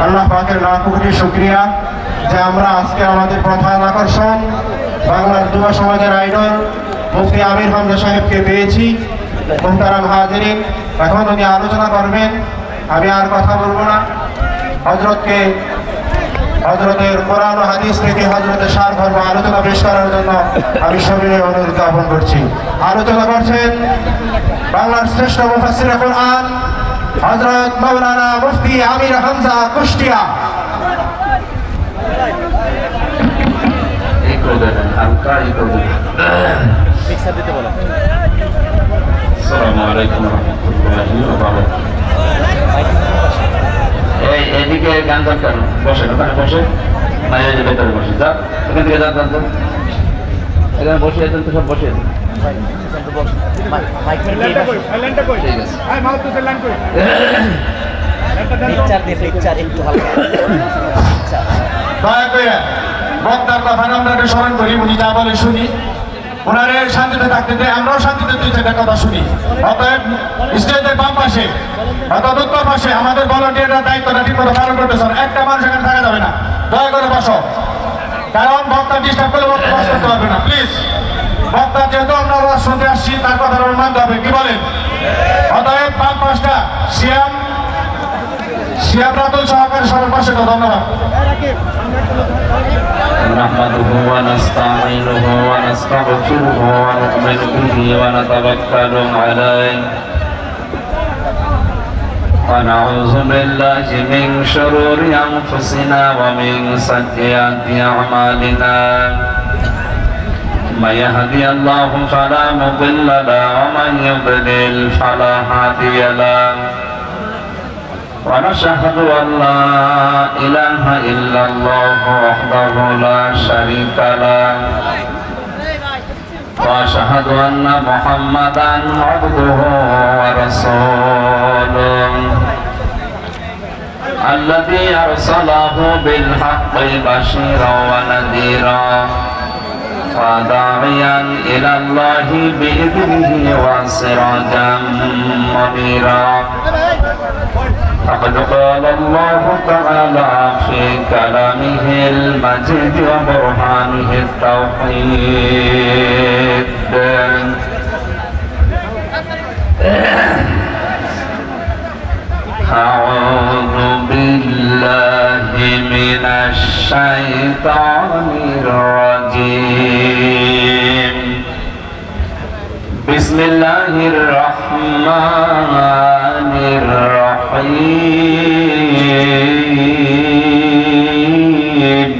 আল্লাহ পাকের লাখ কোটি শুকরিয়া যে আমরা আজকে আমাদের প্রধান আকর্ষণ বাংলার যুব সমাজের আইডল মুফতি আমির হামজা সাহেবকে পেয়েছি। মুহতারাম হাজিরিন, এখন উনি আলোচনা করবেন, আমি আর কথা বলবো না। হজরতের কোরআন ও হাদিস থেকে হজরতের সারমর্ম আলোচনা পেশ করার জন্য আমি সবিনয় অনুরোধ জ্ঞাপন করছি। আলোচনা করছেন বাংলার শ্রেষ্ঠ মুফাসসিরে কোরআন হযরত মাওলানা মুফতি আমির হামজা কুষ্টিয়া। আসসালামু আলাইকুম ওয়া রাহমাতুল্লাহি ওয়া বারাকাতুহু। এদিকে গান কেন বসে ওখানে বসে না, এই যে ভেতরে বসে যা, এখান থেকে যান তো, এখানে বসে তো সব বসে দয়া করে বক্তার কথা আমরা স্মরণ করি, উনি যা বলে শুনি, ওনারে শান্তিতে থাকতে দেয়, আমরাও শান্তিতে দুই চারটা কথা শুনি। অতএব স্টেজের বাম পাশে অর্থাৎ উত্তর পাশে আমাদের ভলান্টিয়াররা দায়িত্বটা ঠিক মতো পালন করতেছে। একটা মানুষ এখানে থাকা যাবে না, দয়া করে বসো, কারণ বক্তা ডিস্টার্ব করলে বক্তা বাস করতে পারবে না। প্লিজ, বক্তা যেহেতু আমরা আওয়াজ শুনতে আসছি, তার কথা মানতে হবে, কি বলেন? অতএব বাম পাশটা সিয়াম রাতুল সহকারী সবার পাশে তো। ধন্যবাদ। نحمده ونستعينه ونستغفره ونؤمن به ونتوكل عليه ونعوذ بالله من شرور أنفسنا ومن سيئات أعمالنا من يهدي الله فلا مضل له ومن يضلل فلا هادي له ونشهد أن لا إله إلا الله وحده لا شريك له وأشهد أن محمدا عبده ورسوله الذي أرسله بالحق بشيرا ونذيرا وداعيا إلى الله بإذنه وسراجا منيرا فقد قال الله تعالى في كلامه المجيد وبرهانه التوحيد أعوذ بالله من الشيطان الرجيم بسم الله الرحمن الرحيم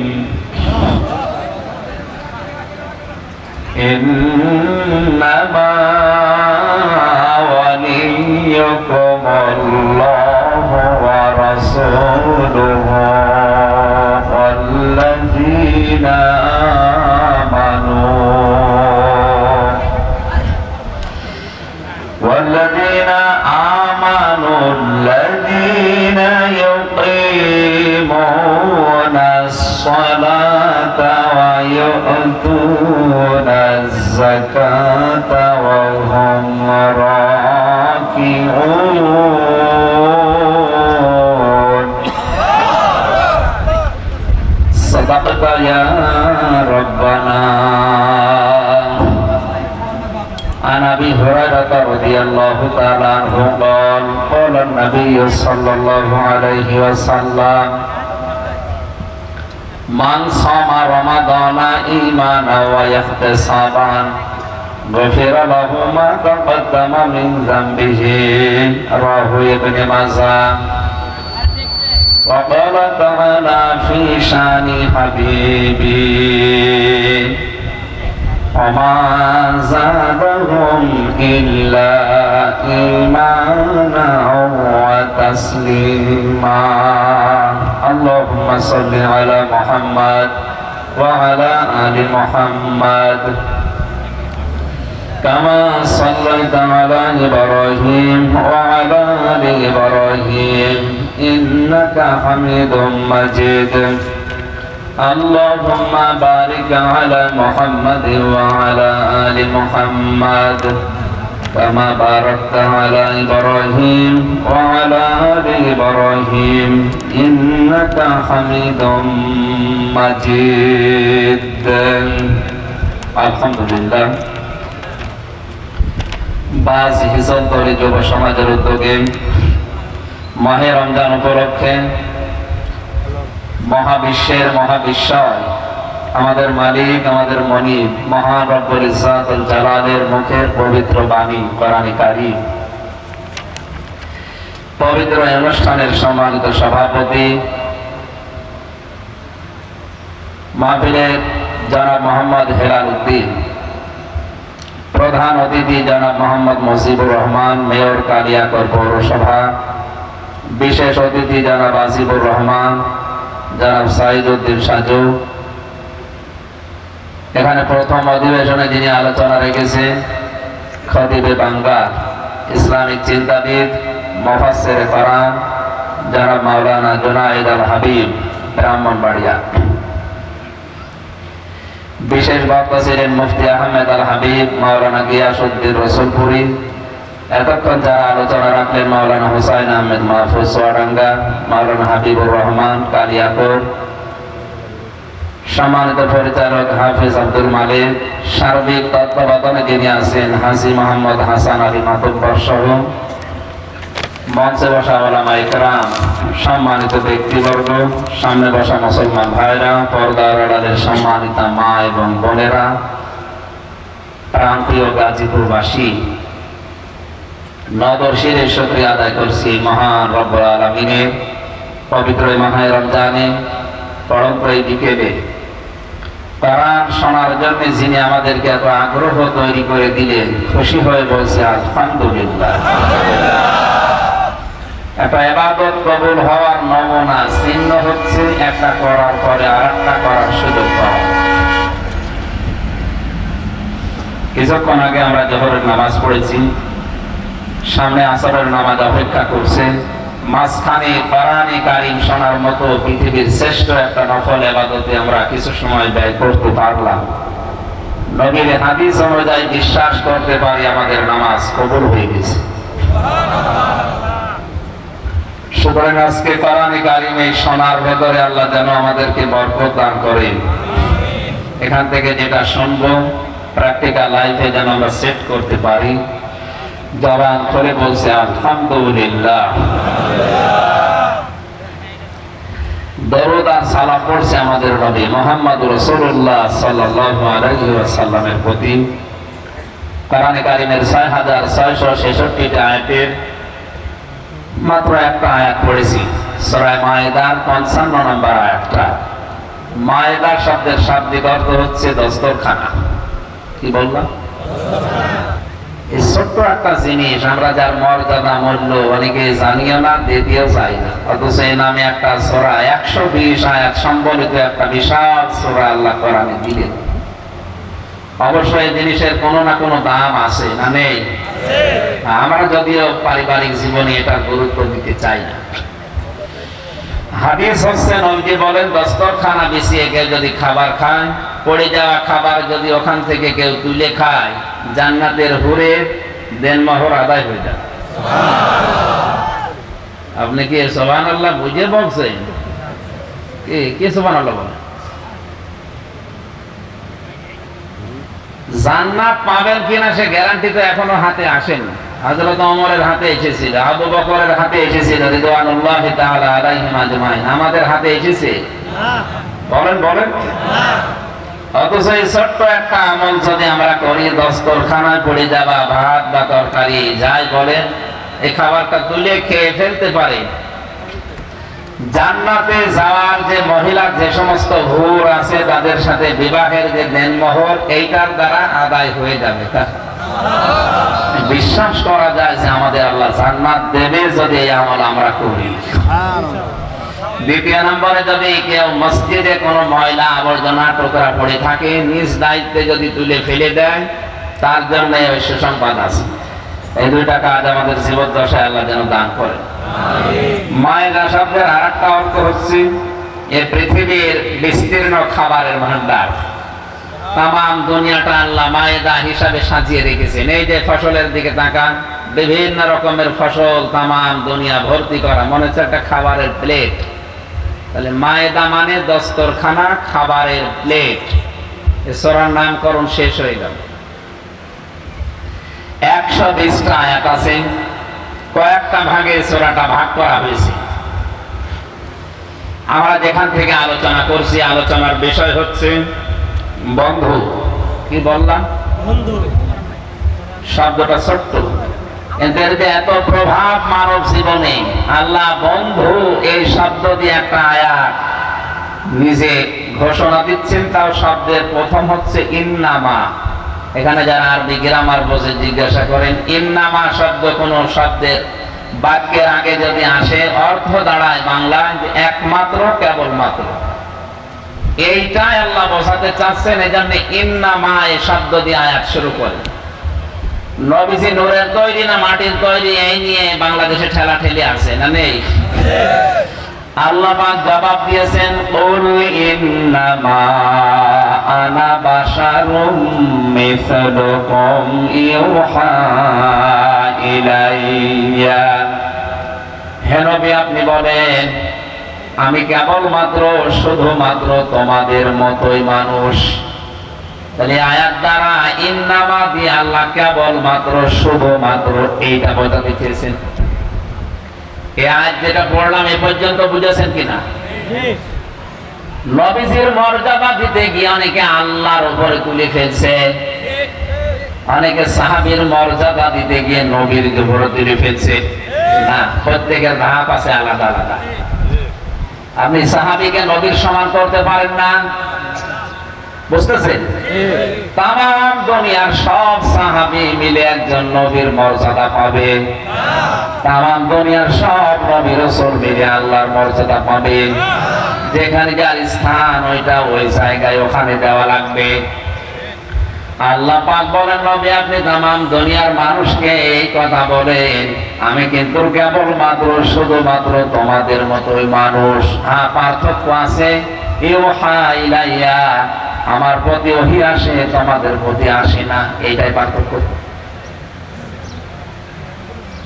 إنما وليكم الله ورسوله والذين آمنوا الذين يقيمون الصلاة ويؤتون الزكاة وهم راكعون صدقت يا ربنا. عن أبي هريرة رضي الله تعالى عنه قال قال النبي صلى الله عليه وسلم من صام رمضان إيمانا واحتسابا غفر له ما تقدم من ذنبه رواه ابن ماجه. وقال تعالى في شان حبيبي وما زادهم إلا إيمانا وتسليما. اللهم صل على محمد وعلى آل محمد كما صليت على إبراهيم وعلى آل إبراهيم إنك حميد مجيد. اللهم بارك على محمد وعلى آل محمد كما باركت على إبراهيم وعلى آل إبراهيم إنك حميد مجيد الحمد لله বাজ হিজব দলের যুব সমাজের উদ্যোগে মাহে রমজান উপলক্ষে মহাবিশ্বের মহাবিশ্বয় আমাদের মালিক আমাদের মনিব মহান রব্বুল ইজ্জাতুল জালালের মুখের পবিত্র বাণী কোরআনে কারীম পবিত্র অনুষ্ঠানের সম্মানিত সভাপতি মাহফিলের জনাব মোহাম্মদ হেলাল উদ্দিন, প্রধান অতিথি জনাব মোহাম্মদ মুজিবুর রহমান, মেয়র কালিয়াকৈর পৌরসভা, বিশেষ অতিথি জনাব আসিফুর রহমান, জনাব সাইদুদ্দিন সাজু, এখানে প্রথম অধিবেশনে যিনি আলোচনা রেখেছেন খতিবে বাংলা ইসলামিক চিন্তাবিদ মুফাসসিরে কোরআন জনাব মাওলানা জুনায়েদ আল হাবিব ব্রাহ্মণবাড়িয়া, বিশেষ বক্তা ছিলেন মুফতি আহমেদ আল হাবিব মাওলানা গিয়াসউদ্দিন রসুলপুরি। এতক্ষণ যারা আলোচনা রাখলেন মাওলানা হুসাইন আহমেদ মাহফুজ সোয়াডাঙ্গা, মাওলানা হাবিবুর রহমান কালিয়াকৈর, সম্মানিত পরিচালক হাফিজ আব্দুল মালিক, সার্বিক তত্ত্বাবধানে যিনি আছেন হাজী মোহাম্মদ হাসান আলী মাতুব্বর সহ মঞ্চে বসা ওলামা ইকরাম, সম্মানিত ব্যক্তিবর্গ, সামনে বসা মুসলমান ভাইরা, পর্দার আড়ালের সম্মানিতা মা এবং বোনেরা, প্রান্তীয় গাজীপুরবাসী, নদর শিরে শুকরিয়া আদায় করছি মহান রব্বুল আলামিনের পবিত্র মাহে রমজানে পরন্ত এই বিকেলে কোরআন শোনার জন্য যিনি আমাদেরকে এত আগ্রহ তৈরি করে দিলেন, খুশি হয়ে বলছে আলহামদুলিল্লাহ। একটা ইবাদত কবুল হওয়ার নমুনা চিহ্ন হচ্ছে একটা করার পরে আরেকটা করার সুযোগ পাওয়া। কিছুক্ষণ আগে আমরা জোহরের নামাজ পড়েছি, সামনে আসরের নামাজ অপেক্ষা করছে, মাঝখানে কোরআনে কারীম শোনার মতো পৃথিবীর শ্রেষ্ঠ একটা নফল ইবাদতে আমরা কিছু সময় ব্যয় করতে পারলাম। নবীর হাদিস অনুযায়ী বিশ্বাস করতে পারি আমাদের নামাজ কবুল হয়ে গেছে। সুতরাং আজকে কোরআনে কারীম এই শোনার ভেতরে আল্লাহ যেন আমাদেরকে বরকত দান করেন। এখান থেকে যেটা শুনবো প্র্যাকটিক্যাল লাইফে যেন আমরা সেট করতে পারি। জবান করে বলছে আলহামদুলিল্লাহ। দরুদ আর সালাম পড়ছে আমাদের নবী মুহাম্মদ রাসূলুল্লাহ সাল্লাল্লাহু আলাইহি ওয়াসাল্লামের প্রতি। কোরআনে কারীমের ৬৬৬৬টি আয়াতের মাত্র একটা আয়াত পড়েছি, সূরা মায়েদার ৫৫ নম্বর আয়াতটা। মায়েদার শব্দের শাব্দিক অর্থ হচ্ছে দস্তরখানা। কি বললাম? এই ছোট্ট একটা জিনিস আমরা যার মর্যাদা মূল্য অনেকে জানিও না, দিতেও চাই না, অথচ এই নামে একটা সূরা ১২০ আয়াত সম্বলিত একটা বিশাল সূরা আল্লাহ কোরআনে দিলেন। অবশ্যই এই জিনিসের কোনো না কোনো দাম আছে না নেই? আমরা যদিও পারিবারিক জীবনে এটার গুরুত্ব দিতে চাই না। হাদিস হচ্ছে নবী বলেন দস্তরখানা বিছিয়ে কেউ যদি খাবার খায়, পড়ে যাওয়া খাবার যদি ওখান থেকে কেউ তুলে খায়, জান্নাতের হুরে দেনমোহর আদায় হয়ে যায়। আপনি কি সুবহানাল্লাহ বুঝে বলছেন? কি সুবহানাল্লাহ বলেন? জান্নাত পাবেন কিনা সে গ্যারান্টি তো এখনো হাতে আসেনি। হযরত ওমরের হাতে এসেছিল, আবু বকরের হাতে এসেছিল রিদওয়ানুল্লাহি তাআলা আলাইহিম আজমাইন। আমাদের হাতে এসেছে? বলেন বলেন। অথচ এই ছোট্ট একটা আমল যদি আমরা করি, দস্তরখানায় পড়ে যাওয়া ভাত বা তরকারি যাই বলেন, এই খাবারটা তুলে খেয়ে ফেলতে পারে, জান্নাতে যাওয়ার যে মহিলার যে সমস্ত হুর আছে তাদের সাথে বিবাহের যে দেনমোহর এইটার দ্বারা আদায় হয়ে যাবে। বিশ্বাস করা যায় যে আমাদের আল্লাহ জান্নাত দেবে যদি এই আমল আমরা করি। দ্বিতীয় নম্বরে, যদি কেউ মসজিদে কোনো ময়লা আবর্জনা টোকরা পড়ে থাকে, নিজ দায়িত্বে যদি তুলে ফেলে দেয়, তার জন্য এই সুসংবাদ আছে। এই দুইটা কাজ আমাদের জীবদ্দশায় আল্লাহ যেন দান করে। মায়েরা শব্দের আর একটা অর্থ হচ্ছে এই পৃথিবীর বিস্তীর্ণ খাবারের ভান্ডার। তামাম দুনিয়াটা আল্লাহ মায়েদা হিসাবে সাজিয়ে রেখেছেন। এই যে ফসলের দিকে তাকান, বিভিন্ন রকমের ফসল, তামাম দুনিয়া ভর্তি করা, মনে হচ্ছে একটা খাবারের প্লেট। তাহলে মায়েদা মানে দস্তরখানা, খাবারের প্লেট। এ সূরার নামকরণ শেষ হয়ে গেল। 120টা আয়াত আছে, কয়েকটা ভাগে সূরাটা ভাগ করা হয়েছে। আমরা যেখান থেকে আলোচনা করছি, আলোচনার বিষয় হচ্ছে বন্ধু। কি বললাম? বন্ধু। শব্দটা ছোট্ট, কিন্তু এর যে এত প্রভাব মানব জীবনে। আল্লাহ বন্ধু এই শব্দ দিয়ে একটা আয়াত নিজে ঘোষণা দিচ্ছেন, তাও শব্দের প্রথম হচ্ছে ইন্নামা। এখানে যারা আরবি গ্রামার বোঝে জিজ্ঞাসা করেন, ইন্নামা শব্দ কোন শব্দের বাক্যের আগে যদি আসে, অর্থ দাঁড়ায় বাংলায় একমাত্র, কেবলমাত্র। এইটাই আল্লাহ বোঝাতে চাচ্ছেন, এই জন্য ইন্নামা এই শব্দ দিয়ে আয়াত শুরু করে। নবীজি নূরের তৈরি না মাটির তৈরি, এই নিয়ে বাংলাদেশে ঠেলাঠেলি আছে না নেই? আল্লাহ পাক জবাব দিয়েছেন, কুল ইন্নামা আনা বাশারুম মিসলুকুম ইউহা ইলাইয়া। হে নবী, আপনি বলেন আমি কেবলমাত্র, শুধুমাত্র তোমাদের মতোই মানুষ। তাহলে আয়াত দ্বারা ইন্নামা দিয়ে আল্লাহ কেবলমাত্র, শুধুমাত্র এইটা বোঝাতে চেয়েছেন। এই আয়াত যেটা পড়লাম এ পর্যন্ত বুঝেছেন কিনা? নবীজির মর্যাদা দিতে গিয়ে অনেকে আল্লাহর উপরে তুলে ফেলছে, অনেকে সাহাবীর মর্যাদা দিতে গিয়ে নবীর উপরে তুলে ফেলছে। না, প্রত্যেকের ধাপ আছে আলাদা আলাদা। আপনি সাহাবীকে নবীর সমান করতে পারেন না, বুঝতেছেন? তামাম দুনিয়ার সব সাহাবী মিলে একজন নবীর মর্যাদা পাবে। তামাম দুনিয়ার সব নবী রাসূল মিলে আল্লাহর মর্যাদা পাবে। যেখানে যার স্থান ওইটা ওই জায়গায় ওখানে দেওয়া লাগবে। আল্লাহ পাক বলেন, নবী আপনি তামাম দুনিয়ার মানুষকে এই কথা বলেন, আমি কিন্তু কেবলমাত্র, শুধুমাত্র তোমাদের মতোই মানুষ। হ্যাঁ, পার্থক্য আছে। ইউহা ইলাইয়া, আমার প্রতি ওহী আসে, তোমাদের প্রতি আসে না, এইটাই পার্থক্য।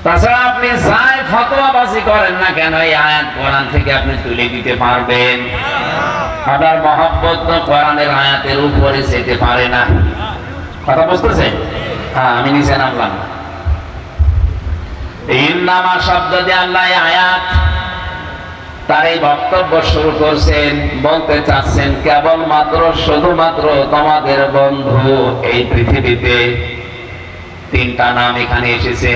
তাছাড়া আপনি যাই ফতোয়াবাজি করেন না কেন, এই আয়াত কোরআন থেকে আপনি তুলে দিতে পারবেন। আপনার মহব্বত তো কোরআনের আয়াতের উপরে যেতে পারে না। কথা বুঝতেছেন? হ্যাঁ, আমি নিচে নামলাম। ইন্নামা শব্দ দিয়ে আল্লাহ এই আয়াত তার এই বক্তব্য শুরু করছেন, বলতে চাচ্ছেন কেবলমাত্র, শুধুমাত্র তোমাদের বন্ধু এই পৃথিবীতে। তিনটা নাম এখানে এসেছে।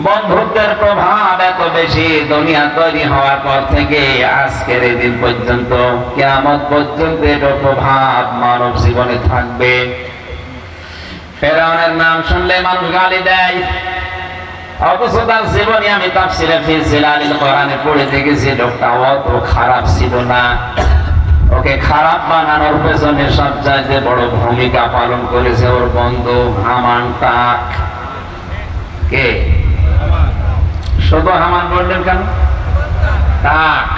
বন্ধুত্বের প্রভাব এত বেশি, দুনিয়া তৈরি হওয়ার পর থেকে আজকের এই দিন পর্যন্ত, কিয়ামত পর্যন্ত এর প্রভাব মানব জীবনে থাকবে। ফেরাউনের নাম শুনলে মানুষ গালি দেয়, অথচ তার জীবনে আমি তাফসীরে ফি জিলালিল কোরআনে পড়ে দেখেছি লোকটা অত খারাপ ছিল না। ওকে খারাপ বানানোর পেছনে সবচাইতে বড় ভূমিকা পালন করেছে ওর বন্ধু হামান টাক। কে? শুধু হামান বললেন কেন? টাক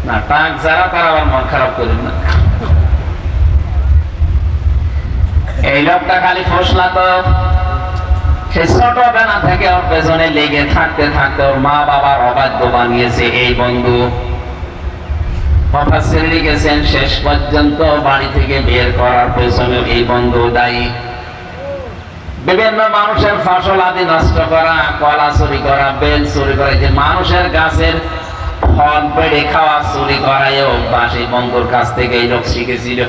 না, টাক যারা তারা আবার মন খারাপ করেন না। এই লোকটা খালি ফসলাতো। সে ছোটবেলা থেকে ওর পেছনে লেগে থাকতে থাকতে ওর মা বাবার অবাধ্য বানিয়েছে এই বন্ধু। মুফাসসির লিখেছেন শেষ পর্যন্ত বাড়ি থেকে বের করার পেছনে এই বন্ধু দায়ী। বিভিন্ন মানুষের ফসল আদি নষ্ট করা, কলা চুরি করা, বেল চুরি করা, যে মানুষের গাছের ফল পেড়ে খাওয়া চুরি করায় অভ্যাস এই বন্ধুর কাছ থেকে এই লোক শিখেছিল।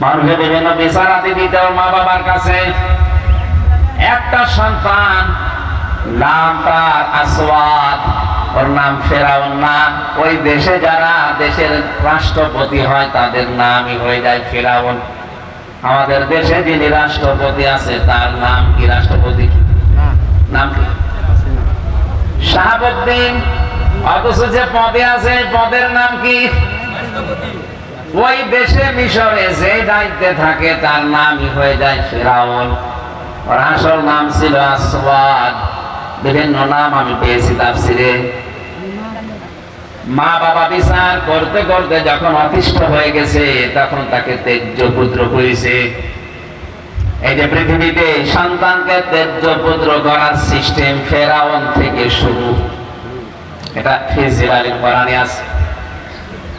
মানুষের বিভিন্ন বিচার আদি দিতে ওর মা বাবার কাছে। একটা সন্তান, নাম তার আসওয়াদ, ওর নাম ফেরাউন না। ওই দেশে যারা দেশের রাষ্ট্রপতি হয় তাদের নামই হয়ে যায় ফেরাউন। আমাদের দেশে যিনি রাষ্ট্রপতি আছে তার নাম কি? রাষ্ট্রপতি নাম কি? শাহাবুদ্দিন। অথচ যে পদে আছে পদের নাম কি? ওই দেশে মিশরে যে দায়িত্বে থাকে তার নামই হয়ে যায় ফেরাউন। ওর আসল নাম ছিল আসওয়াদ। বিভিন্ন নাম আমি পেয়েছি তাফসীরে। মা বাবা বিচার করতে করতে যখন অতিষ্ঠ হয়ে গেছে তখন তাকে তেজ্য পুত্র করেছে। এই যে পৃথিবীতে সন্তানকে তেজ্য পুত্র করার সিস্টেম ফেরাউন থেকে শুরু, এটা ফিজিল আলীর কোরআনে আছে।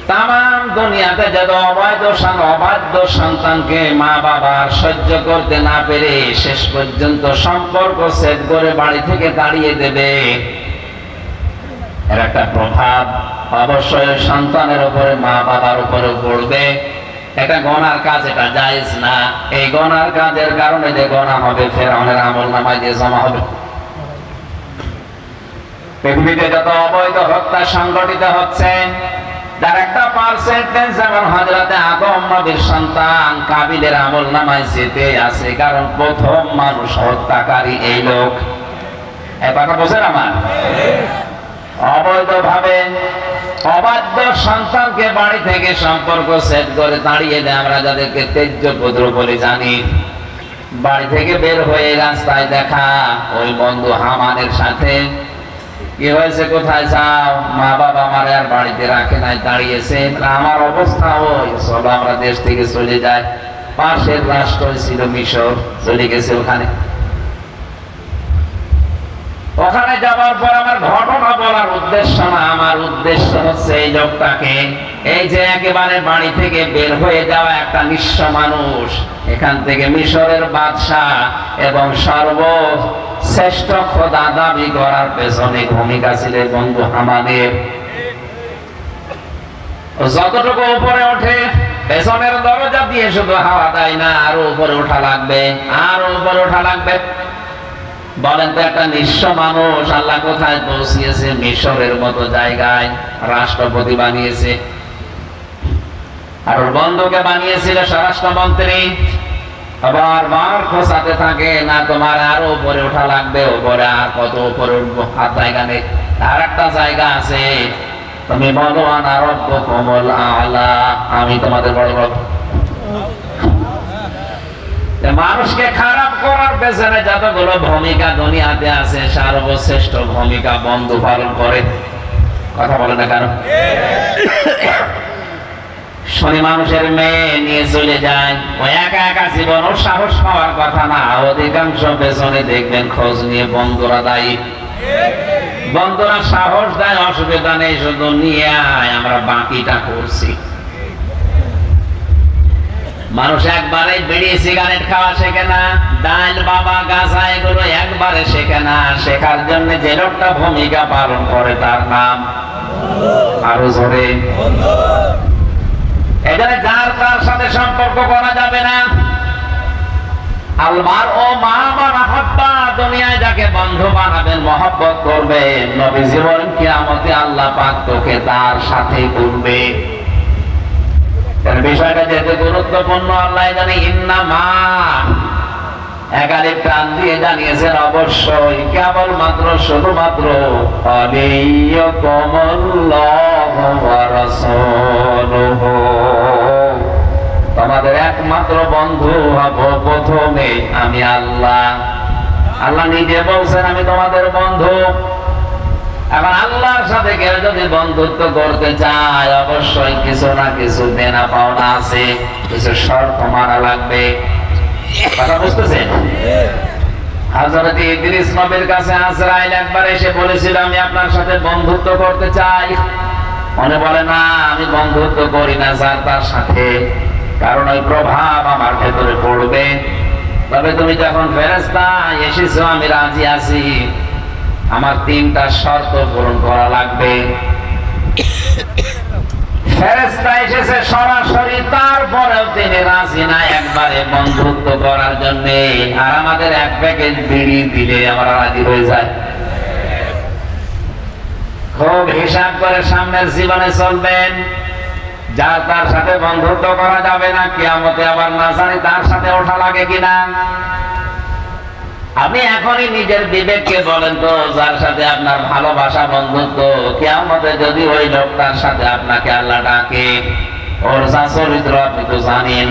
তাম দুনিয়াতে যত অবাধ্য সন্তানকে মা বাবা সহ্য করতে না পেরে শেষ পর্যন্ত সম্পর্ক ছেদ করে বাড়ি থেকে তাড়িয়ে দেবে, এর একটা প্রভাব অবশ্যই সন্তানের উপরে মা বাবার উপরে পড়বে। এটা গনার কাজ, এটা জায়েজ না। এই গনার কাজের কারণে যে গনা হবে ফেরাউনের আমলনামায় দিয়ে জমা হবে। পৃথিবীতে যত অবৈধ হত্যা সংগঠিত হচ্ছে তার একটা পার্সেন্টেজ যেমন হযরতে আদম নবীর সন্তান কাবিলের আমলনামায় যেতে আছে, কারণ প্রথম মানুষ হত্যাকারী এই লোক। এই কথা বোঝেন আমার? অবৈধভাবে অবাধ্য সন্তানকে বাড়ি থেকে সম্পর্ক সেট করে তাড়িয়ে দেয়, আমরা যাদেরকে তেজ্য পুত্র বলে জানি। বাড়ি থেকে বের হয়ে রাস্তায় দেখা ওই বন্ধু হামানের সাথে, কি হয়েছে, কোথায় যাও? মা বাবা আমার আর বাড়িতে রাখে নাই, তাড়িয়েছে। আমার অবস্থা ওই, চলো আমরা দেশ থেকে চলে যাই। পাশের রাষ্ট্র ছিল মিশর, চলে গেছে ওখানে। ওখানে যাওয়ার পর আমার ঘটনা বলার উদ্দেশ্য না, আমার উদ্দেশ্য হচ্ছে এই লোকটাকে, এই যে একেবারে বাড়ি থেকে বের হয়ে যাওয়া একটা নিঃস্ব মানুষ, এখান থেকে মিশরের বাদশাহ এবং সর্বশ্রেষ্ঠ খোদা দাবি করার পেছনে ভূমিকা ছিল বন্ধু হামানের। যতটুকু উপরে ওঠে পেছনের দরজা দিয়ে শুধু হাওয়া দেয় না, আরো উপরে ওঠা লাগবে, আরো উপরে ওঠা লাগবে। বলেন তো একটা নিঃস্ব মানুষ আল্লাহ কোথায় পৌঁছিয়েছে? মিশরের মতো জায়গায় রাষ্ট্রপতি বানিয়েছে, আর বন্ধুকে বানিয়েছিল স্বরাষ্ট্রমন্ত্রী। আবার বার খোঁচাতে থাকে, না তোমার আরো উপরে ওঠা লাগবে, উপরে আর কত উপরে উঠবো, আর জায়গা নেই। আর একটা জায়গা আছে, তুমি বলো আনা রাব্বুকুমুল আ'লা, আমি তোমাদের বড় রব। মানুষকে খারাপ করার পেছনে যতগুলো ভূমিকা দুনিয়াতে আছে, সর্বশ্রেষ্ঠ ভূমিকা বন্ধু পালন করে। কথা বলে না কেন? শনি মানুষের মেয়ে নিয়ে চলে যায়, ওই একা একা জীবন, ওর সাহস পাওয়ার কথা না। অধিকাংশ পেছনে দেখবেন খোঁজ নিয়ে বন্ধুরা দায়ী। বন্ধুরা সাহস দেয়, অসুবিধা নেই, শুধু নিয়ে আয়, আমরা বাকিটা করছি। মানুষ একবারে বিড়ি সিগারেট খাওয়া শেখে না, ডাল বাবা গাঁজা এগুলো একবারে শেখে না। শেখার জন্য যে লোকটা ভূমিকা পালন করে তার নাম আরো জোরে। এখানে যার তার সাথে সম্পর্ক করা যাবে না। আলমার ও মা মাহাব্বা, দুনিয়ায় যাকে বন্ধু বানাবেন, মহব্বত করবেন, নবীজি বলেন কিয়ামতে আল্লাহ পাক তোকে তার সাথে করবে। বিষয়টা যেহেতু গুরুত্বপূর্ণ, আল্লাহ জানে ইন্নামা একালে প্রাণ দিয়ে জানিয়েছেন, অবশ্যই কেবলমাত্র শুধুমাত্র তোমাদের একমাত্র বন্ধু হব প্রথমে আমি আল্লাহ। আল্লাহ নিজে বলছেন আমি তোমাদের বন্ধু। এখন আল্লাহর সাথে কেউ যদি বন্ধুত্ব করতে চায়, অবশ্যই কিছু না কিছু দেনা পাওনা আছে, কিছু শর্ত মানা লাগবে। কথা বুঝতেছেন? হযরত ইদ্রিস নবীর কাছে আজরাইল একবার এসে বলেছিল আমি আপনার সাথে বন্ধুত্ব করতে চাই। মনে বলে না, আমি বন্ধুত্ব করি না স্যার তার সাথে, কারণ ওই প্রভাব আমার ভেতরে পড়বে। তবে তুমি যখন ফেরেশতা এসেছো, আমি রাজি আছি, আমার 3টা শর্ত পূরণ করা লাগবে। ফেরেশতা এসেছে সরাসরি, তারপরেও তিনি রাজি না একবারে বন্ধুত্ব করার জন্য। আর আমাদের এক প্যাকেট বিড়ি দিলে আমরা রাজি হয়ে যায়। খুব হিসাব করে সামনের জীবনে চলবেন। যার তার সাথে বন্ধুত্ব করা যাবে না, কিয়ামতে আবার না জানি তার সাথে ওঠা লাগে কিনা। আপনি এখনই নিজের বিবেককে বলেন তো, যার সাথে আপনার ভালোবাসা বন্ধুত্ব, কিয়ামতে যদি ওই লোকটার সাথে আপনাকে আল্লাহ ডাকে, ওর যা চরিত্র আপনি তো জানেন,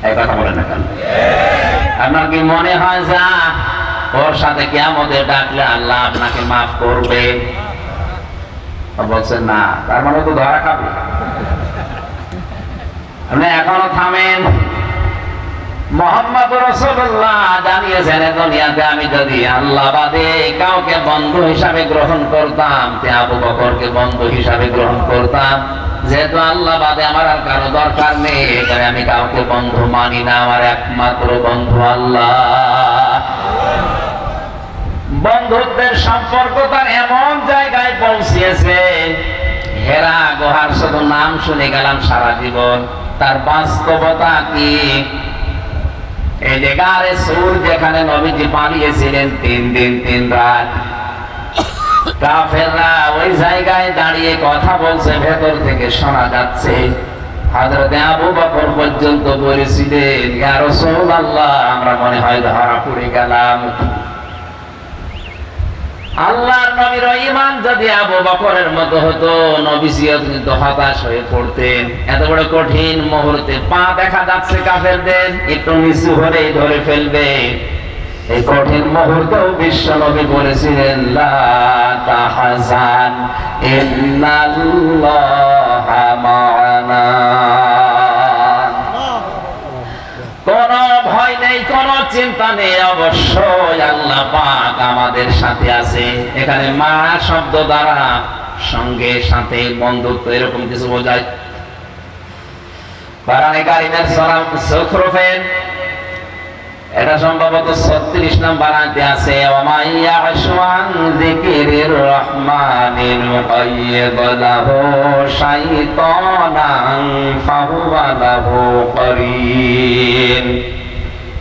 এই কথা বলেন না কেন? আপনার কি মনে হয় যা ওর সাথে কিয়ামতে ডাকলে আল্লাহ আপনাকে মাফ করবে? বলছে না, তার মানে তো ধরা খাবে। আপনি এখনো থামেন। মুহাম্মদ রাসূলুল্লাহ জানিয়েছেন দুনিয়াতে আমি যদি আল্লাহ বাদে কাউকে বন্ধু হিসাবে গ্রহণ করতাম, তে আবু বকরকে বন্ধু হিসাবে গ্রহণ করতাম। যেহেতু আল্লাহ বাদে আমার আর কারো দরকার নেই, এখানে আমি কাউকে বন্ধু মানি না, আমার একমাত্র বন্ধু আল্লাহ। বন্ধুত্বের সম্পর্ক তার এমন জায়গায় পৌঁছিয়েছে, হেরা গুহার শুধু নাম শুনে গেলাম সারা জীবন, তার বাস্তবতা কি? এই যে গারে সুর যেখানে নবীজি পালিয়েছিলেন 3 দিন 3 রাত, কাফেররা ওই জায়গায় দাঁড়িয়ে কথা বলছে, ভেতর থেকে শোনা যাচ্ছে। হযরত আবু বকর পর্যন্ত বলেছিলেন, ইয়া রাসূলুল্লাহ, আমরা মনে হয় ধরা পড়ে গেলাম। আল্লাহর নবীর ঈমান যদি আবু বকরের মতো হতো, নবীজিও কিন্তু হতাশ হয়ে পড়তেন। এত বড় কঠিন মুহূর্তে পা দেখা যাচ্ছে কাফেরদের, একটু নিচু হলেই ধরে ফেলবে। এই কঠিন মুহূর্তেও বিশ্ব নবী বলেছিলেন, লা তাহজান ইন্নাল্লাহা মা'ানা। কোন ভয় নেই, কোন চিন্তা নেই, অবশ্যই আল্লাহ পাক আমাদের সাথে আছে। এখানে মা শব্দ দ্বারা সঙ্গে সাথে বন্ধুত্ব এরকম কিছু বোঝায়। কোরআনে কারীমের সূরা যুখরুফের এটা সম্ভবত 36 নম্বর আয়াতে আছে, ওয়া মান ইয়াশু আন যিকিরির রহমানিল মুকাইয়্যিদ লাহু শাইতানান ফাহুয়া লাহু করিন।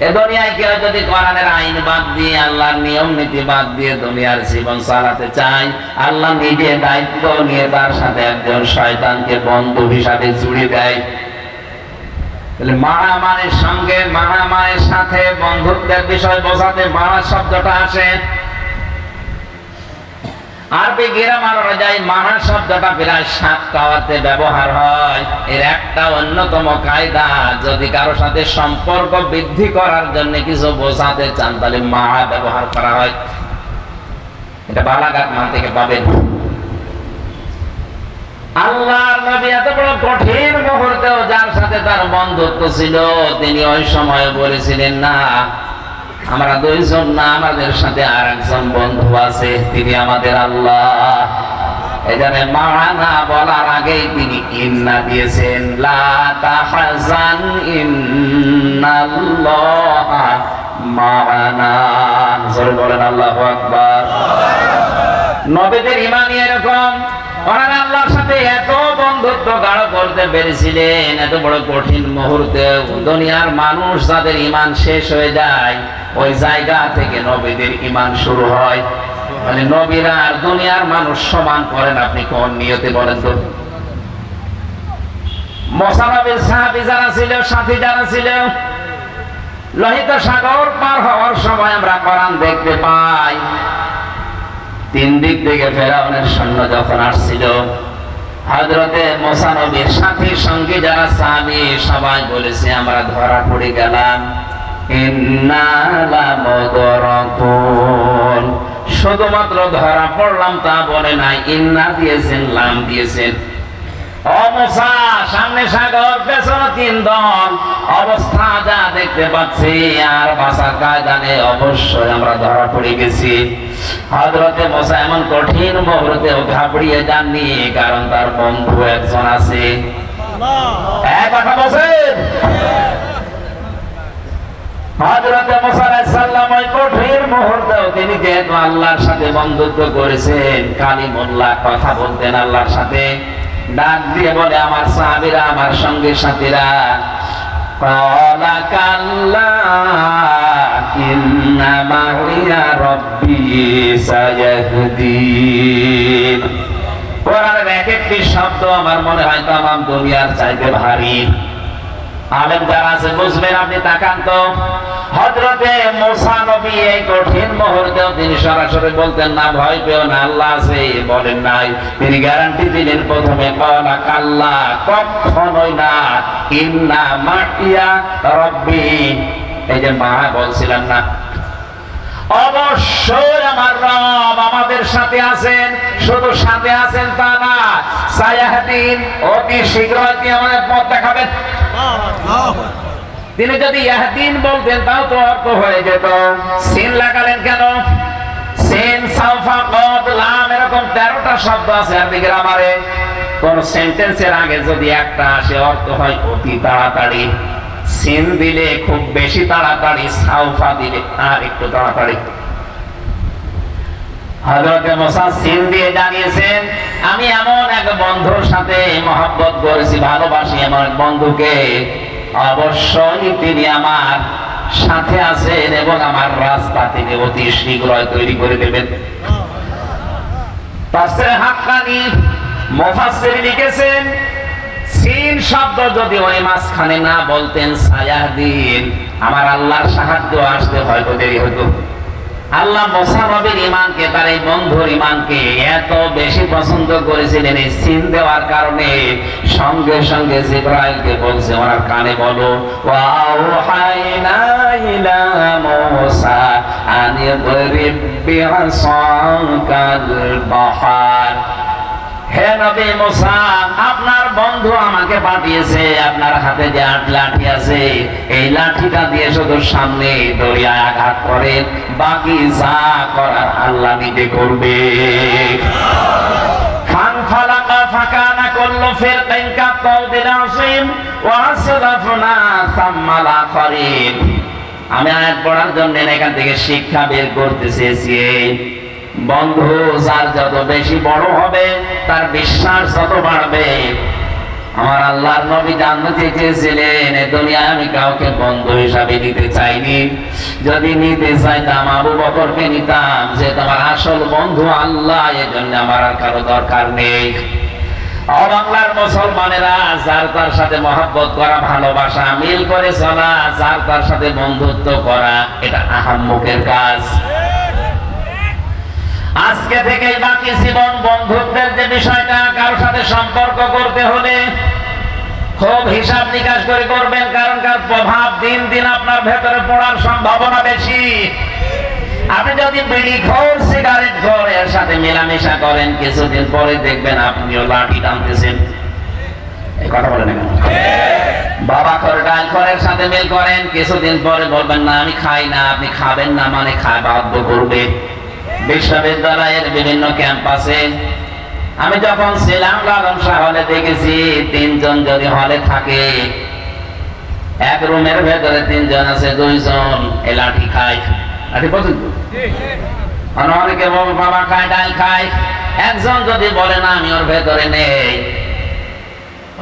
এ দুনিয়ায় কেউ যদি কোরআনের আইন বাদ দিয়ে, আল্লাহর নিয়ম নীতি বাদ দিয়ে দুনিয়ার জীবন চালাতে চায়, আল্লাহ নিজে দায়িত্ব নিয়ে তার সাথে একজন শয়তানকে বন্ধু হিসাবে জুড়ে দেয়। মারামারের সঙ্গে মারামারের সাথে বন্ধুত্বের বিষয় বোঝাতে মারা শব্দটা আসে। আরবি গ্রামার অনুযায়ী মারা শব্দটা প্রায় 7টা অর্থে ব্যবহার হয়। এর একটা অন্যতম কায়দা, যদি কারো সাথে সম্পর্ক বৃদ্ধি করার জন্য কিছু বোঝাতে চান, তাহলে মারা ব্যবহার করা হয়। এটা বালাগাত মান থেকে পাবেন। আল্লাহর নবী এত বড় কঠিন মুহূর্তেও যার সাথে তার বন্ধুত্ব ছিল, তিনি ওই সময় বলেছিলেন, না আমরা দুইজন না, আমাদের সাথে আর একজন বন্ধু আছে, তিনি আমাদের আল্লাহ। এখানে মা'ানা বলার আগেই তিনি ইন্না দিয়েছেন, লা তাহজান ইন্নাল্লাহা মা'ানা। জোরে বলেন আল্লাহু আকবার। নবীদের ঈমানই এরকম, ওনারা আল্লাহর সাথে এত বন্ধুত্ব গাঢ় করতে পেরেছিলেন, এত বড় কঠিন মুহূর্তে দুনিয়ার মানুষ যাদের ঈমান শেষ হয়ে যায়, ওই জায়গা থেকে নবীদের ঈমান শুরু হয়। মানে নবীরা আর দুনিয়ার মানুষ সমান করেন, আপনি কোন নিয়তে বলেন তো? মুসা নবীর সাহাবী যারা ছিল, সাথী যারা ছিল, লোহিত সাগর পার হওয়ার সময় আমরা কোরআন দেখতে পাই, 3 দিক থেকে ফেরাউনের সৈন্য যখন আসছিল, হযরতে মুসা নবীর সাথী সঙ্গে যারা সাহাবী সবাই বলেছে, আমরা ধরা পড়ে গেলাম, ইন্না লামুদরাকুন। শুধুমাত্র ধরা পড়লাম তা বলে নাই, ইন্না দিয়েছেন, লাম দিয়েছেন। ও মুসা, সামনে সাগর, পেছনে 3 দল, অবস্থা যা দেখতে পাচ্ছি আর বাঁচার কায়দা নেই, অবশ্যই আমরা ধরা পড়ে গেছি। হযরতে মুসা এমন কঠিন মুহূর্তেও ঘাবড়িয়ে যাননি, কারণ তার বন্ধু একজন আছে। এক কথা বলছেন, হযরতে মুসা আলাইহিস সালাম ওই কঠিন মুহূর্তেও তিনি যেহেতু আল্লাহর সাথে বন্ধুত্ব করেছেন, কালিমুল্লাহ কথা বলতেন আল্লাহর সাথে, ডাক দিয়ে বলে, আমার সাহাবীরা, আমার সঙ্গে সাথীরা, ক্বালা কাল্লা ইন্না মা'ইয়া রাব্বী সায়াহদিন। কোরআনের এক একটি শব্দ আমার মনে হয় তামাম দুনিয়ার চাইতে ভারী। আলেম যারা আছে বুঝবেন, আপনি তাকান তো। হযরতে মুসা নবী এই কঠিন মুহূর্তেও তিনি সরাসরি বলতেন না, ভয় পেও না, আল্লাহ আছে, বলেন নাই। তিনি গ্যারান্টি দিলেন প্রথমে, ক্বালা কাল্লা, কখনোই না, ইন্না মা'ইয়া রাব্বী। এই যে মা বলছিলেন না, অবশ্যই আমার রব আমাদের সাথে আছেন, শুধু সাথে আছেন তা না, সায়াহদিন অতি শীঘ্রই তিনি আমাদের পথ দেখাবেন। তিনি যদি ইয়াহদিন বলতেন তাও তো অর্থ হয়ে যেত। সিন লাগালেন কেন? সিন, সাউফা, কদ, লাম এরকম 13টা শব্দ আছে আরবি গ্রামারে। কোন সেন্টেন্সের আগে যদি একটা আসে অর্থ হয় অতি তাড়াতাড়ি। সিন দিলে খুব বেশি তাড়াতাড়ি, সাউফা দিলে আর একটু তাড়াতাড়ি। হযরত মুসা সিন দিয়ে জানিয়েছেন, আমি এমন এক বন্ধুর সাথে মহব্বত করেছি, ভালোবাসি এমন এক বন্ধুকে, অবশ্যই তিনি আমার সাথে আছেন এবং আমার রাস্তা তিনি অতি শীঘ্রই তৈরি করে দেবেন। তাফসীরে হাক্কানী মুফাসসির লিখেছেন, সিন শব্দ যদি ওই মাঝখানে না বলতেন সায়াহদিন, আমার আল্লাহর সাহায্য আসতে হয়তো দেরি হতো। আল্লাহ মুসা নবীর ঈমানকে, তার এই বন্ধুর ঈমানকে এত বেশি পছন্দ করেছিলেন, এই সিন দেওয়ার কারণে সঙ্গে সঙ্গে জিবরাইলকে বলছে ওনার কানে বলো, ওয়াওহাইনা ইলা মুসা আন ইদরিব বিআসাকাল বাহর। হে নবী মুসা, আপনার বন্ধু আমাকে পাঠিয়েছে, আপনার হাতে যে লাঠি আছে এই লাঠিটা দিয়ে শুধু সামনে দরিয়ায় আঘাত করেন, বাকি যা করার আল্লাহ নিজে করবে। ফানফালাকা ফাকানা কুল্লু ফিরকিন কাত্তাউদিল আসিম ওয়া আসলাফনা সাম্মাল আখরিন। আমি আয়াত পড়ার জন্য এখান থেকে শিক্ষা বের করতে চেয়েছি, বন্ধু যার যত বেশি বড় হবে তার বিশ্বাস যত বাড়বে। আমার আল্লাহর নবী জানতে চেয়েছিলেন, এই দুনিয়ায় আমি কাউকে বন্ধু হিসাবে নিতে চাইনি, যদি নিতে চাইতাম আবু বকরকে নিতাম, যে তোমার আসল বন্ধু আল্লাহ, এজন্য আমার আর কারো দরকার নেই। বাংলার মুসলমানেরা, যার তার সাথে মহব্বত করা, ভালোবাসা, মিল করে চলা, যার তার সাথে বন্ধুত্ব করা, এটা আহাম্মকের কাজ। আজকে থেকে বাকি জীবন বন্ধুত্বের যে বিষয়টা, কারোর সাথে সম্পর্ক করতে হলে খুব হিসাব নিকাশ করে করবেন, কারণ কার প্রভাব দিন দিন আপনার ভেতরে পড়ার সম্ভাবনা বেশি। আপনি যদি বিড়ি খোর, সিগারেট খোর এর সাথে মেলামেশা করেন, কিছুদিন পরে দেখবেন আপনিও লাঠি টানতেছেন। এই কথা বলেন না? বাবা খোর, ডাল খোরের সাথে মিল করেন, কিছুদিন পরে বলবেন না আমি খাই না, আপনি খাবেন না মানে খায় বাধ্য করবে। বিশ্ববিদ্যালয়ের বিভিন্ন ক্যাম্পাসে আমি যখন ছিলাম লালন শাহ হলে দেখেছি, 3 জন যদি হলে থাকে, এক রুমের ভেতরে 3 জন আছে, 2 জন এ লাঠি খায়। লাঠি পছন্দ, অনেকে বাবা খায়, ডাল খায়, একজন যদি বলে না আমি ওর ভেতরে নেই,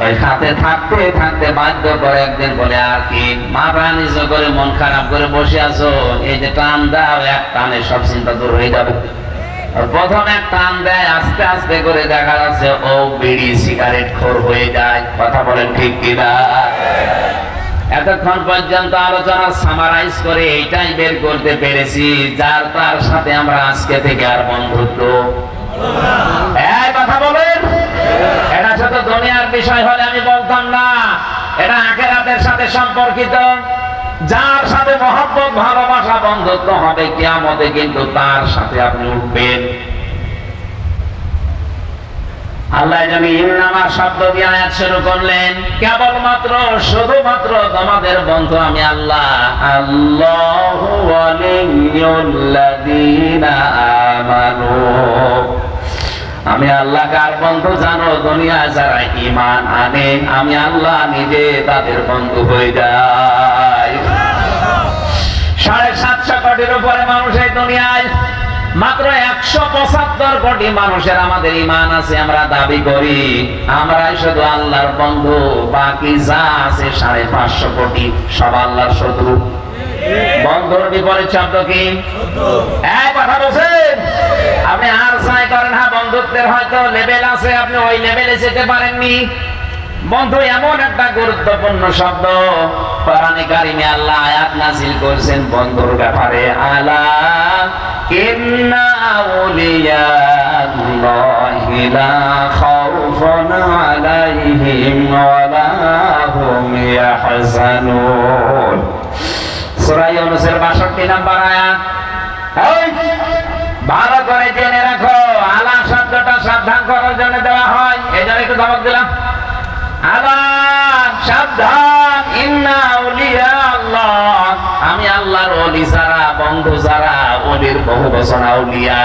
ওই খাতে থাকতে থাকতে বাধ্য করে একদিন বলে আর কি, মাথা নিচু করে মন খারাপ করে বসে আছো, এই যে টান দাও, এক টানে সব চিন্তা দূর হয়ে যাবে। প্রথম এক টান দেয়, আস্তে আস্তে করে দেখা যাচ্ছে ও বিড়ি সিগারেট খোর হয়ে যায়। কথা বলেন ঠিক কিনা? এতক্ষণ পর্যন্ত আলোচনা সামারাইজ করে এইটাই বের করতে পেরেছি, যার তার সাথে আমরা আজকে থেকে আর বন্ধুত্ব। এই কথা বলেন, এটা শুধু দুনিয়ার বিষয় হলে আমি বলতাম না, এটা আখিরাতের সাথে সম্পর্কিত। যার সাথে মহব্বত, ভালোবাসা, বন্ধুত্ব হবে, কিয়ামতে কিন্তু তার সাথে আপনি উঠবেন। আল্লাহ জানি ইন্নামা শব্দ দিয়ে আয়াত শুরু করলেন, কেবলমাত্র শুধুমাত্র তোমাদের বন্ধু আমি আল্লাহ। আল্লাহু ওয়ালিয়ুল্লাযীনা আমানু। আমি আল্লাহ কার বন্ধু জানো? দুনিয়ায় যারা ঈমান আনে, আমি আল্লাহ নিজে তাদের বন্ধু হয়ে যাই। 750 কোটির উপরে মানুষ এই দুনিয়ায়, মাত্র 175 কোটি মানুষের আমাদের ঈমান আছে, আমরা দাবি করি আমরাই শুধু আল্লাহর বন্ধু, বাকি যা আছে 550 কোটি সব আল্লাহর শত্রু। বন্ধুর বিপরীত শব্দ কি? এক কথা বলছেন আপনি আর চাই করেন, হ্যাঁ বন্ধুত্বের হয়তো লেভেল আছে, আপনি ওই লেভেলে যেতে পারেননি। বন্ধু এমন একটা গুরুত্বপূর্ণ শব্দ, কোরআনে কারিমে আল্লাহ আয়াত নাযিল করেছেন বন্ধুর ব্যাপারে। আলা ইন্না আউলিয়াল্লাহি লা খাউফুন আলাইহিম ওয়া লা হুম ইয়াহজানুন। সূরা ইউনূসের 62 নম্বর আয়াত। এই, ভালো করে জেনে রাখো, আলা শব্দটা সাবধান করার জন্য দেওয়া হয়, এই জন্য একটু ধমক দিলাম। আলা, সাবধান, ইন্না আউলিয়া আল্লাহ, আমি আল্লাহর ওলি যারা, বন্ধু যারা, ওলির বহু বচন আউলিয়া,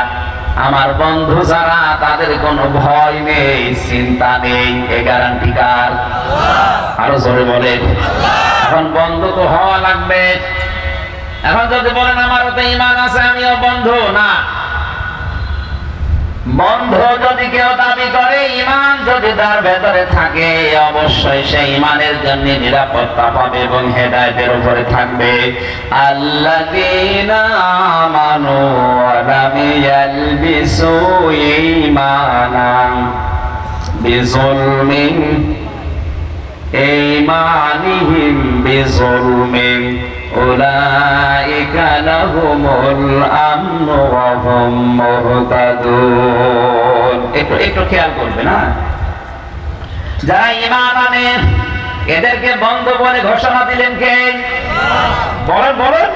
আমার বন্ধু যারা, তাদের কোনো ভয় নেই, চিন্তা নেই, এ গ্যারান্টি কার? আরো জোরে বলেন। এখন বন্ধু তো হওয়া লাগবে। এখন যদি বলেন আমারও তো ঈমান আছে, আমিও বন্ধু, না। বন্ধু যদি কেউ দাবি করে, ঈমান যদি তার ভেতরে থাকে, অবশ্যই সে ঈমানের জন্য নিরাপত্তা পাবে এবং হেদায়েতের উপরে থাকবে। আল্লাযীনা আমানু ওয়া লাম ইয়ালবিসু ঈমানাহুম বিযুলমিন ঈমানিহিম বিযুলমিন উলাইকা লাহুমুল আমনু ওয়া হুম মুহতাদুন। একটু খেয়াল করবে না, যারা ঈমান আনে এদেরকে বন্ধু বলে ঘোষণা দিলেন কে? বলেন বলেন।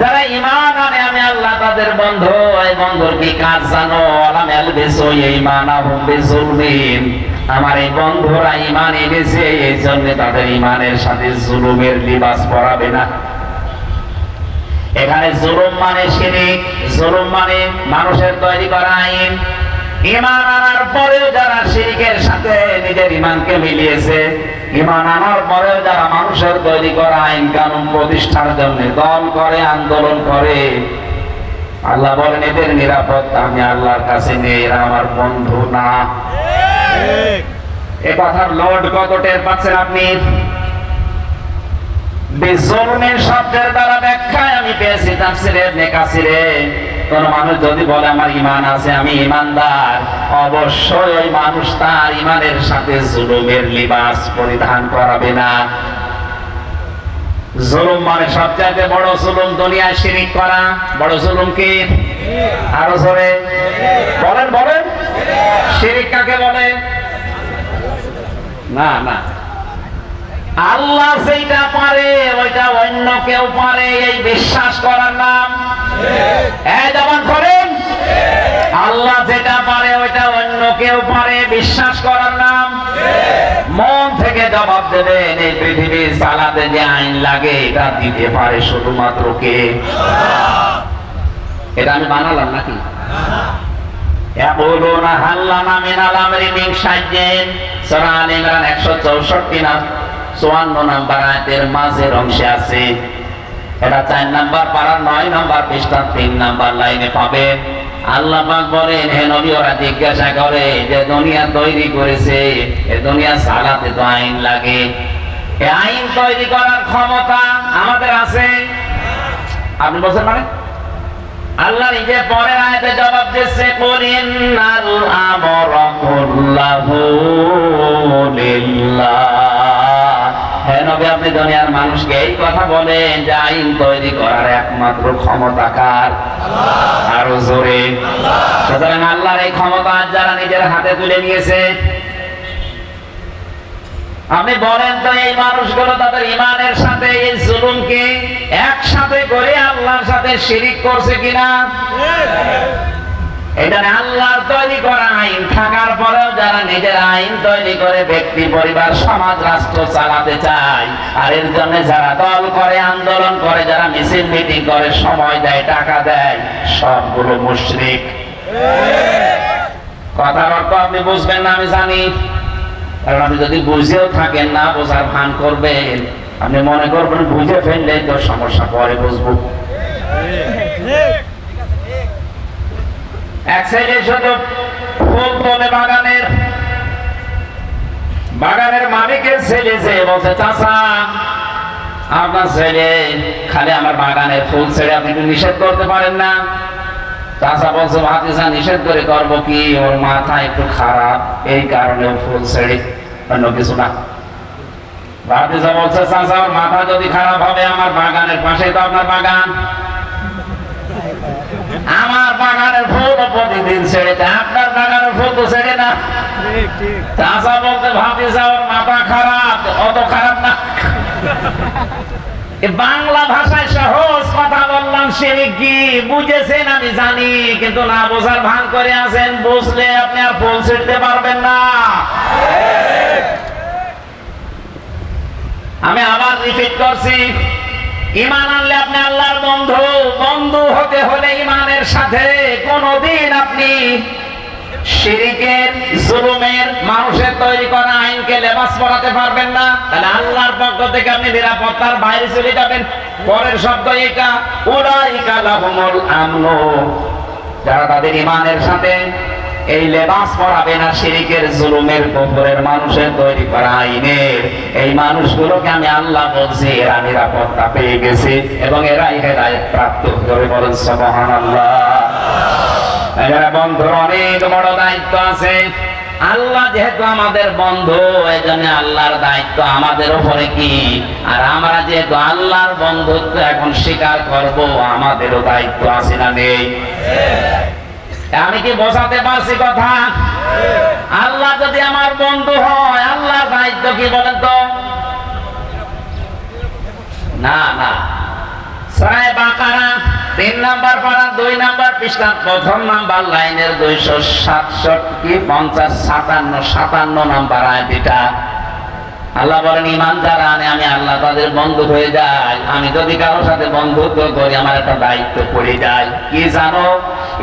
যারা ঈমান আনে আমি আল্লাহ তাদের বন্ধু, এই বন্ধুর কি কাজ জানো? আলাম ইয়ালবিসু ঈমানাহুম বিযুলমিন, আমার এই বন্ধুরা ঈমান এনেছে, এই জন্য তাদের ঈমানের সাথে জুলুমের লিবাস পরাবে না। এখানে জুলুম মানে শিরক, জুলুম মানে মানুষের তৈরি করা আইন। ঈমান আনার পরেও যারা শিরকের সাথে নিজের ঈমানকে মিলিয়েছে, ঈমান আনার পরেও যারা মানুষের তৈরি করা আইন কানুন প্রতিষ্ঠার জন্য দল করে, আন্দোলন করে, আল্লাহ বলেন এদের নিরাপত্তা আমি আল্লাহর কাছে নেই, এরা আমার বন্ধু না। এ কথার লোড কত টের পাচ্ছেন আপনি? বিজুলমিন শব্দের দ্বারা ব্যাখ্যায় আমি পেয়েছি তাফসীরে ইবনে কাসিরে, কোন মানুষ যদি বলে আমার ঈমান আছে, আমি ঈমানদার, অবশ্যই ওই মানুষ তার ঈমানের সাথে জুলুমের লিবাস পরিধান করাবে না। জুলুম মানে সবচাইতে বড় জুলুম দুনিয়ায় শিরক করা। বড় জুলুম কি? আরো জোরে বলেন বলেন। শিরক কাকে বলে? না না, আল্লাহ যেটা পারে ওইটা অন্য কেউ পারে, এই বিশ্বাস করার নাম যেমন করেন। আল্লাহ যেটা পারে ওইটা অন্য কেউ পারে, বিশ্বাস করার নাম। মন থেকে জবাব দেবেন, এই পৃথিবী চালাতে যে আইন লাগে এটা দিতে পারে শুধুমাত্র কে? এটা আমি বানালাম নাকি? ইয়াকুলুনা হাল লানা মিনাল আমরি মিন শাইইন, সূরা আল ইমরান 164 নম্বর আয়াতের মাঝের অংশে আছে। এটা 4 নাম্বার পারার 9 নাম্বার পৃষ্ঠার 3 নাম্বার লাইনে পাবেন। আল্লাহ পাক বলেন, হে নবী, ওরা জিজ্ঞাসা করে যে দুনিয়া তৈরি করেছে, এই দুনিয়া চালাতে তো আইন লাগে, এই আইন তৈরি করার ক্ষমতা আমাদের আছে? আপনি বলছেন মানে? আল্লাহ নিজে পরের আয়াতে জবাব দিচ্ছে, কুল ইন্নাল আমরা কুল্লাহু লিল্লাহ। হে নবী, আপনি দুনিয়ার মানুষকে এই কথা বলেন যে আইন তৈরি করার একমাত্র ক্ষমতা কার? আরো জোরে। সুতরাং আল্লাহর এই ক্ষমতা যারা নিজের হাতে তুলে নিয়েছে, আপনি বলেন তো এই মানুষগুলো তাদের ঈমানের সাথে এই জুলুমকে একসাথে করে আল্লাহর সাথে শিরিক করছে কিনা? এটা আল্লাহর তৈরি করা আইন থাকার পরেও যারা নিজের আইন তৈরি করে ব্যক্তি, পরিবার, সমাজ, রাষ্ট্র চালাতে চায়, আর এর জন্য যারা দল করে, আন্দোলন করে, যারা মিছিল মিটিং করে, সময় দেয়, টাকা দেয়, সবগুলো মুশরিক। কথার অর্থ আপনি বুঝবেন না আমি জানি, কারণ আপনি যদি বুঝেও থাকেন না বোঝার ভান করবেন, আপনি মনে করবেন বুঝে ফেললে তো সমস্যা, পরে বুঝবো। এক সাইডে শুধু ফুল তোলে বাগানের, বাগানের মালিকের ছেলে যে বলছে, চাচা আপনার ছেলে খালি আমার বাগানের ফুল ছেড়ে আপনি একটু নিষেধ করতে পারেন না? চাচা বলছে, ভাতিজা নিষেধ করে করবো কি, ওর মাথা একটু খারাপ, এই কারণে ফুল ছেড়ে, অন্য কিছু না। ভাতিজা বলছে, চাচা ওর মাথা যদি খারাপ হবে, আমার বাগানের পাশে তো আপনার বাগান, আমার বাগানের ফুল প্রতিদিন ছেড়ে দেয়, আপনার বাগানের ফুল তো ছেড়ে না। চাচা বলতে, ভাতিজা ওর মাথা খারাপ, অত খারাপ না। বাংলা ভাষায় সহজ কথা বললাম, শিরক কি বুঝেছেন আমি জানি, কিন্তু না বোঝার ভান করে আছেন। বুঝলে আপনি আর ফুল ছিঁড়তে পারবেন না। আমি আবার রিপিট করছি, ঈমান আনলে আপনি আল্লাহর বন্ধু। বন্ধু হতে হলে ঈমানের সাথে কোনদিন আপনি শিরকের, জুলুমের, মানুষের তৈরি করা আইনকে লেবাস পরাতে পারবেন না। তাহলে আল্লাহর পক্ষ থেকে আপনি নিরাপত্তার বাইরে চলে যাবেন। পরের শব্দ এটা, উলাইকা লাহুমুল আমন, যারা তাদের ঈমানের সাথে এই লেবাস পরাবে না শিরকের, জুলুমের, কুফরের, মানুষের তৈরি করা আইনের, এই মানুষগুলোকে আমি আল্লাহ বলছি এরা নিরাপত্তা পেয়ে গেছে এবং এরাই হেদায়েত প্রাপ্ত। করে বলেন সুবহানাল্লাহ। এরা বন্ধুর অনেক বড় দায়িত্ব আছে। আল্লাহ যেহেতু আমাদের বন্ধু, এই জন্য আল্লাহর দায়িত্ব আমাদের উপরে কি, আর আমরা যেহেতু আল্লাহর বন্ধুত্ব এখন স্বীকার করব, আমাদেরও দায়িত্ব আছে না নেই? আমি কি বোঝাতে পারছি কথা? আল্লাহ যদি আমার বন্ধু হয়, আল্লাহর দায়িত্ব কি বলেন তো? না না, সূরা বাকারা 3 নাম্বার পারা 2 নাম্বার পৃষ্ঠা 1ম নাম্বার লাইনের 267 50 57 নাম্বার আয়াত এটা। আল্লাহ বলেন, ঈমান যারা আনে আমি আল্লাহ তাদের বন্ধু হয়ে যাই। আমি যদি কারোর সাথে বন্ধুত্ব করি আমার একটা দায়িত্ব পড়ে যায়, কি জানো?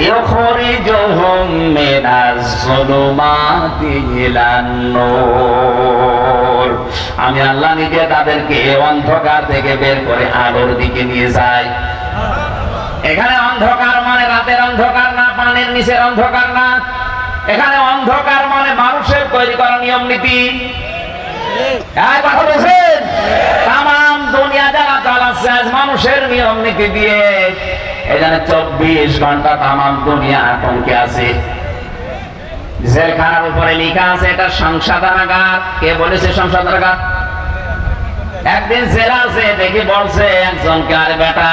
ইউখরিজুহুম মিনাজ যুলুমাতি ইলান নূর। আমি আল্লাহ নিজে তাদেরকে অন্ধকার থেকে বের করে আলোর দিকে নিয়ে যাই। এখানে অন্ধকার মানে রাতের অন্ধকার না, পানির নিচের অন্ধকার না। এখানে অন্ধকার মানে মানুষের তৈরি করা নিয়ম নীতি। কথা বলছেন, তাম দুনিয়া যারা চালাচ্ছে আজ মানুষের নিয়ম নীতি দিয়ে। এখানে 24 ঘন্টা তাম দুনিয়া আতঙ্কে আছে। জেলখানার উপরে লেখা আছে এটা সংশোধনাগার। কে বলেছে সংশোধনাগার? একদিন জেলা আছে দেখি বলছে একজনকে, আরে বেটা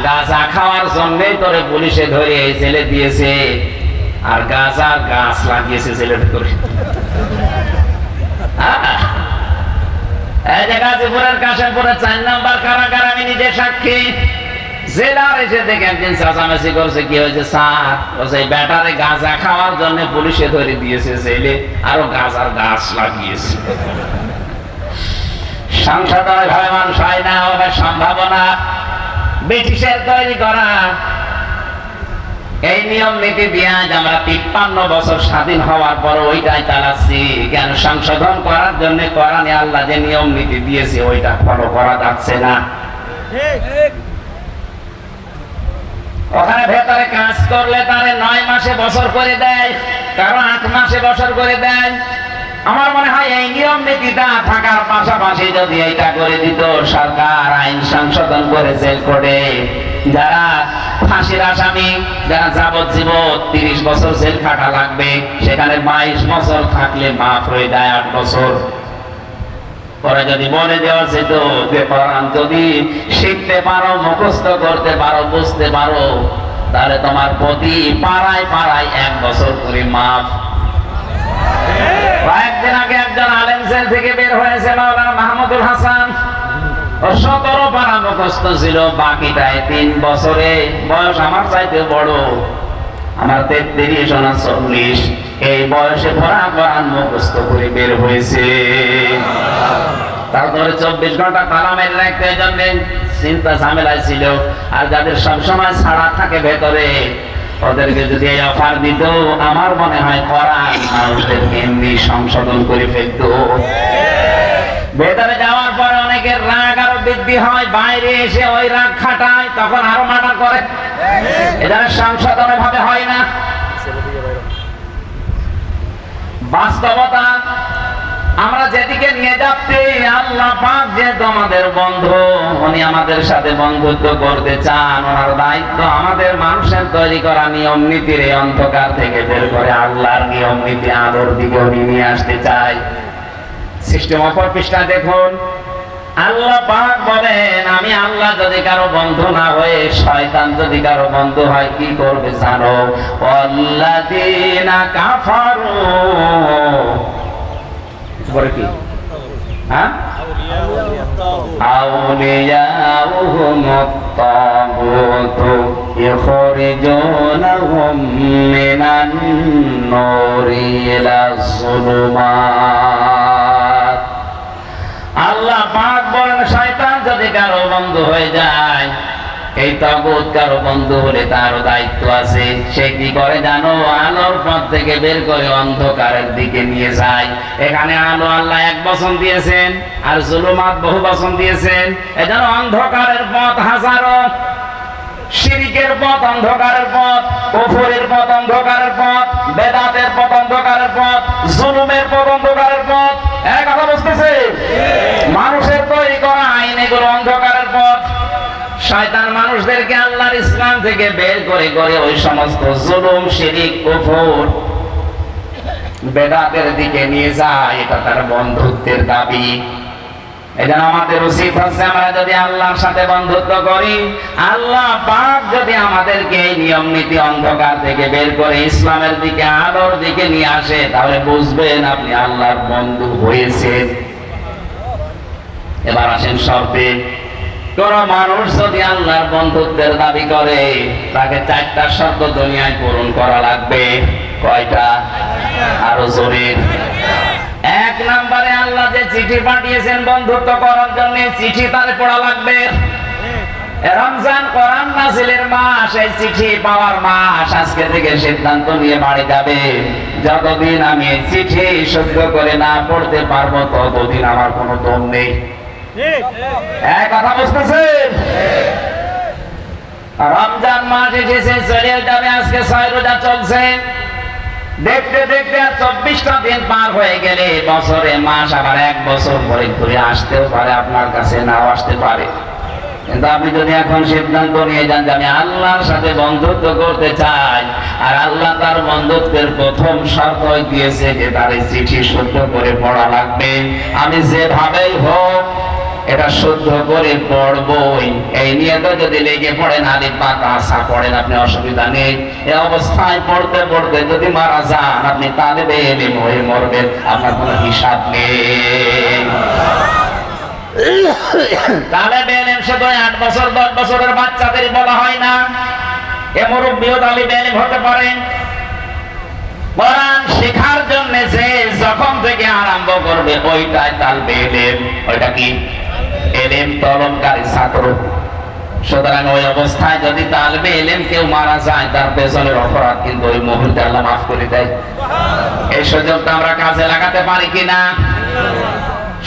গাঁজা খাওয়ার জন্যই তোরে পুলিশে ধরে এই জেলে দিয়েছে, আর গাঁজার গাছ লাগিয়েছে জেলের ভিতরে। এই যে গাজীপুরের কাশিমপুরের 4 নাম্বার কারাগার, আমি নিজে সাক্ষী। জেলার এসে দেখে একদিন চেঁচামেচি করছে, কি হয়েছে স্যার? বলছে এই বেটারে গাঁজা খাওয়ার জন্য পুলিশে ধরে দিয়েছে জেলে, আরো গাঁজার গাছ লাগিয়েছে। সংশোধনের ভাবে মানুষ হয় না, হবে সম্ভাবনা ব্রিটিশের তৈরি করা এই নিয়ম নীতি দিয়ে আজ আমরা 53 বছর স্বাধীন হওয়ার পর ওইটাই চালাচ্ছি। কেন? সংশোধন করার জন্য কোরআনে আল্লাহ যে নিয়ম নীতি দিয়েছে ওইটা ফলো করা যাচ্ছে না। ওখানে ভেতরে কাজ করলে তারে 9 মাসে বছর করে দেয়, কারো 8 মাসে বছর করে দেয়। আমার মনে হয় এই নিয়ম নীতিটা থাকার পাশাপাশি যদি এইটা করে দিত সরকার, আইন সংশোধন করে জেল করে যারা ফাঁসির আসামি, যারা যাবজ্জীবন 30 বছর জেল খাটা লাগবে, সেখানে 22 বছর থাকলে মাফ হয়ে যায় 8 বছর। পরে যদি বলে দেওয়া যেত যে কোরআন যদি শিখতে পারো, মুখস্থ করতে পারো, বুঝতে পারো, তাহলে তোমার প্রতি পাড়ায় পাড়ায় 1 বছর করে মাফ। কয়েকদিন আগে একজন আলেম জেল থেকে বের হয়েছে, মাওলানা মাহমুদুল হাসান। ও 17 পারা মুখস্থ ছিল, বাকিটায় 3 বছরে। বয়স আমার চাইতে বড়, আমার 33 না 40। এই বয়সে পড়া কোরআন মুখস্থ করে বের হয়েছে। তারপরে 24 ঘন্টা তালা মেরে রাখতে জন্য চিন্তা ঝামেলায় ছিল। আর যাদের সবসময় ছাড়া থাকে ভেতরে, ওদেরকে যদি এই অফার দিত, আমার মনে হয় কোরআন মানুষদেরকে এমনি সংশোধন করে ফেলতো। ভেতরে যাওয়ার পরে অনেকের রাগ আরো বৃদ্ধি হয়, বাইরে এসে ওই রাগ খাটায়, তখন আরো মার্ডার করে। এটা সংশোধনের ভাবে হয় না। বাস্তবতা আমরা যেদিকে নিয়ে যাচ্ছি, আল্লাহ পাক যেহেতু আমাদের বন্ধু, উনি আমাদের সাথে বন্ধুত্ব করতে চান। ওনার দায়িত্ব আমাদের মানুষের তৈরি করা নিয়ম নীতির এই অন্ধকার থেকে বের করে আল্লাহর নিয়ম নীতি আলোর দিকে উনি নিয়ে আসতে চাই। সিস্টেম অপর পৃষ্ঠা দেখুন, আল্লাহ পাক বলেন, আমি আল্লাহ যদি কারো বন্ধু না হয়ে শয়তান যদি কারো বন্ধু হয়, কি করবে জানো? আল্লাযীনা কাফারু, পরে কি? হ্যাঁ, أولياؤهم الطاغوت يخرجونهم من النور إلى الظلمات আল্লাহ পাক বলেন শয়তান যদি কারো বন্ধু হয়ে যায়, এই তাগুত কারো বন্ধু হলে তারও দায়িত্ব আছে। সে কি করে জানো? আলোর পথ থেকে বের করে অন্ধকারের দিকে নিয়ে যায়। এখানে আলো আল্লাহ এক বচন দিয়েছেন, আর জুলুমাত বহু বচন দিয়েছেন। এজন্য অন্ধকারের পথ হাজারো, শিরকের পথ অন্ধকারের পথ, কুফরের পথ অন্ধকারের পথ, বেদাতের পথ অন্ধকারের পথ, জুলুমের পথ অন্ধকারের পথ। এক কথা বুঝতেছে? মানুষের তৈরি করা আইন এগুলো অন্ধকারের পথ। শয়তান মানুষদেরকে আল্লাহর ইসলাম থেকে বের করে করে ওই সমস্ত জুলুম, শিরক, কুফর, বেদাতের দিকে নিয়ে যায়। এটা তার বন্ধুত্বের দাবি। এজন্য আমাদের উচিত হচ্ছে আমরা যদি আল্লাহর সাথে বন্ধুত্ব করি, আল্লাহ পাক যদি আমাদেরকে এই নিয়ম নীতি অন্ধকার থেকে বের করে ইসলামের দিকে, আলোর দিকে নিয়ে আসে, তাহলে বুঝবেন আপনি আল্লাহর বন্ধু হয়েছেন। এবার আসেন শর্তে। কোন মানুষ যদি আল্লাহর বন্ধুত্বের দাবি করে, তাকে 4টা শর্ত দুনিয়ায় পূরণ করা লাগবে। কয়টা? আরো জোরে। 1 নম্বরে আল্লাহ যে চিঠি পাঠিয়েছেন বন্ধুত্ব করার জন্য, চিঠি তার পড়া লাগবে। রমজান কোরআন নাযিলের মাস, এই চিঠি পাওয়ার মাস। আজকে থেকে সিদ্ধান্ত নিয়ে বাড়ি যাবে, যতদিন আমি এই চিঠি শুদ্ধ করে না পড়তে পারবো, ততদিন আমার কোনো দম নেই। এক কথা বুঝতেছেন? রমজান মাস এসেছে, চলে যাবে। আজকে 6 রোজা চলছে। দেখতে দেখতে আর 24টা দিন পার হয়ে গেলে বছরে মাস আবার 1 বছর পরে ঘুরে আসতেও পারে, আপনার কাছে নাও আসতে পারে। কিন্তু আপনি যদি এখন সিদ্ধান্ত নিয়ে যান যে আমি আল্লাহর সাথে বন্ধুত্ব করতে চাই, আর আল্লাহ তার বন্ধুত্বের প্রথম শর্ত দিয়েছে যে তার এই চিঠি শুদ্ধ করে পড়া লাগবে, আমি যেভাবেই হোক এটা শুদ্ধ করে পড়বই, এই নিয়ে তো যদি লেগে পড়েন, আলিফ বা তাসা পড়েন, আপনি অসুবিধা নেই। এই অবস্থায় পড়তে পড়তে যদি মারা যান, আপনি তালেবে ইলম হয়ে মরবেন, আপনার কোনো হিসাব নেই। তালেবে ইলম শুধু 8 বছর 10 বছরের বাচ্চাদের বলা হয় না, এ মুরব্বিও তালেবে ইলম হতে পারে। কোরআন শেখার জন্য যে যখন থেকে আরম্ভ করবে, ওইটাই তালেবে ইলম। ওইটা কি? ইলম তলবকারী ছাত্র। সুতরাং ওই অবস্থায় যদি তালেবে ইলম কেউ মারা যায়, তার পেছনের অপরাধ কিন্তু ওই মুহূর্তে আল্লাহ মাফ করে দেয়। এই সুযোগটা আমরা কাজে লাগাতে পারি কিনা?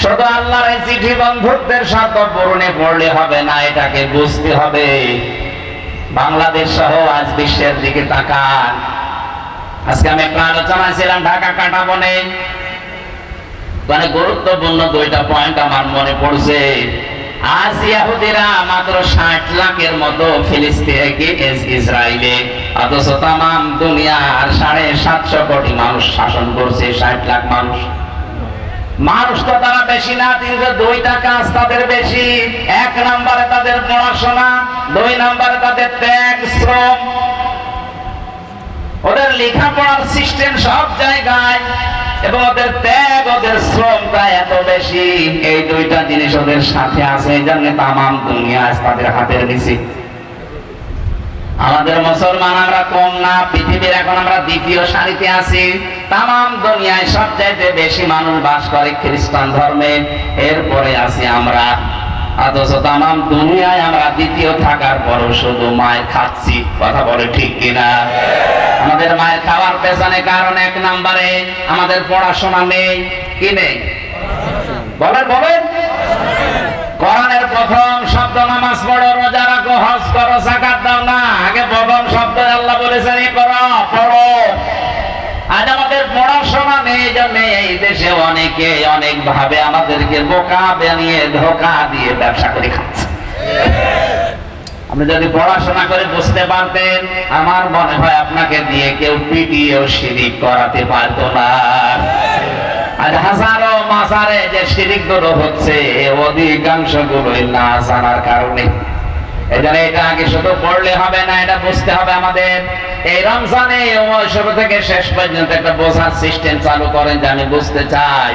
শুধু আল্লাহর এই চিঠি বন্ধুত্বের শর্ত পূরণে পড়লে হবে না, এটাকে বুঝতে হবে। বাংলাদেশ সহ আজ বিশ্বের দিকে তাকান। আজকে আমি একটা আলোচনা ছিলাম ঢাকা কাঁটাবনে, মানে গুরুত্বপূর্ণ 2টা পয়েন্ট আমার মনে পড়ছে। আজ ইহুদিরা মাত্র 60 লাখের মতো ফিলিস্তিনে, ইসরায়েলে, অথচ তামাম দুনিয়ার 750 কোটি মানুষ শাসন করছে। 60 লাখ মানুষ। মানুষ তো তারা বেশি না, কিন্তু 2টা কাজ তাদের বেশি। 1 নম্বরে তাদের পড়াশোনা, 2 নম্বরে তাদের ত্যাগ, শ্রম। ওদের লেখাপড়ার সিস্টেম সব জায়গায়, এবং ওদের ত্যাগ, ওদের শ্রমটা এত বেশি। এই 2টা জিনিস ওদের সাথে আছে, এই জন্য তামাম দুনিয়া তাদের হাতের নিচে। আমাদের মুসলমান আমরা কম না, পৃথিবীর এখন আমরা 2য় সারিতে আছি। তামাম দুনিয়ায় সবচাইতে বেশি মানুষ বাস করে খ্রিস্টান ধর্মে, এরপরে আছি আমরা। অথচ তামাম দুনিয়ায় আমরা 2য় থাকার পরও শুধু মায়ের খাচ্ছি। কথা বলে ঠিক কিনা? আমাদের মায়ের খাওয়ার পেছনে কারণ 1 নম্বরে আমাদের পড়াশোনা নেই। কি নেই? বলেন বলেন। কোরআনের প্রথম শব্দ নামাজ পড়ো, রোজা রাখো, হজ করো, যাকাত দাও না। আগে প্রথম শব্দ আল্লাহ বলেছেন করো, পড়ো। আজ আমাদের পড়াশোনা নেই, জন্য এই দেশে অনেকে অনেক ভাবে আমাদেরকে বোকা বানিয়ে ধোঁকা দিয়ে ব্যবসা করে খাচ্ছে। আপনি যদি পড়াশোনা করে বুঝতে পারতেন, আমার মনে হয় আপনাকে দিয়ে কেউ পিটিয়েও শিরিক করাতে পারতো না। আর হাজারো মাজারে যে শিরিক গুলো হচ্ছে, অধিকাংশ গুলোই না জানার কারণে। এজন্য এটা আগে শুধু পড়লে হবে না, এটা বুঝতে হবে আমাদের। এই রমজানে শুরু থেকে শেষ পর্যন্ত একটা বোঝার সিস্টেম চালু করেন যে আমি বুঝতে চাই,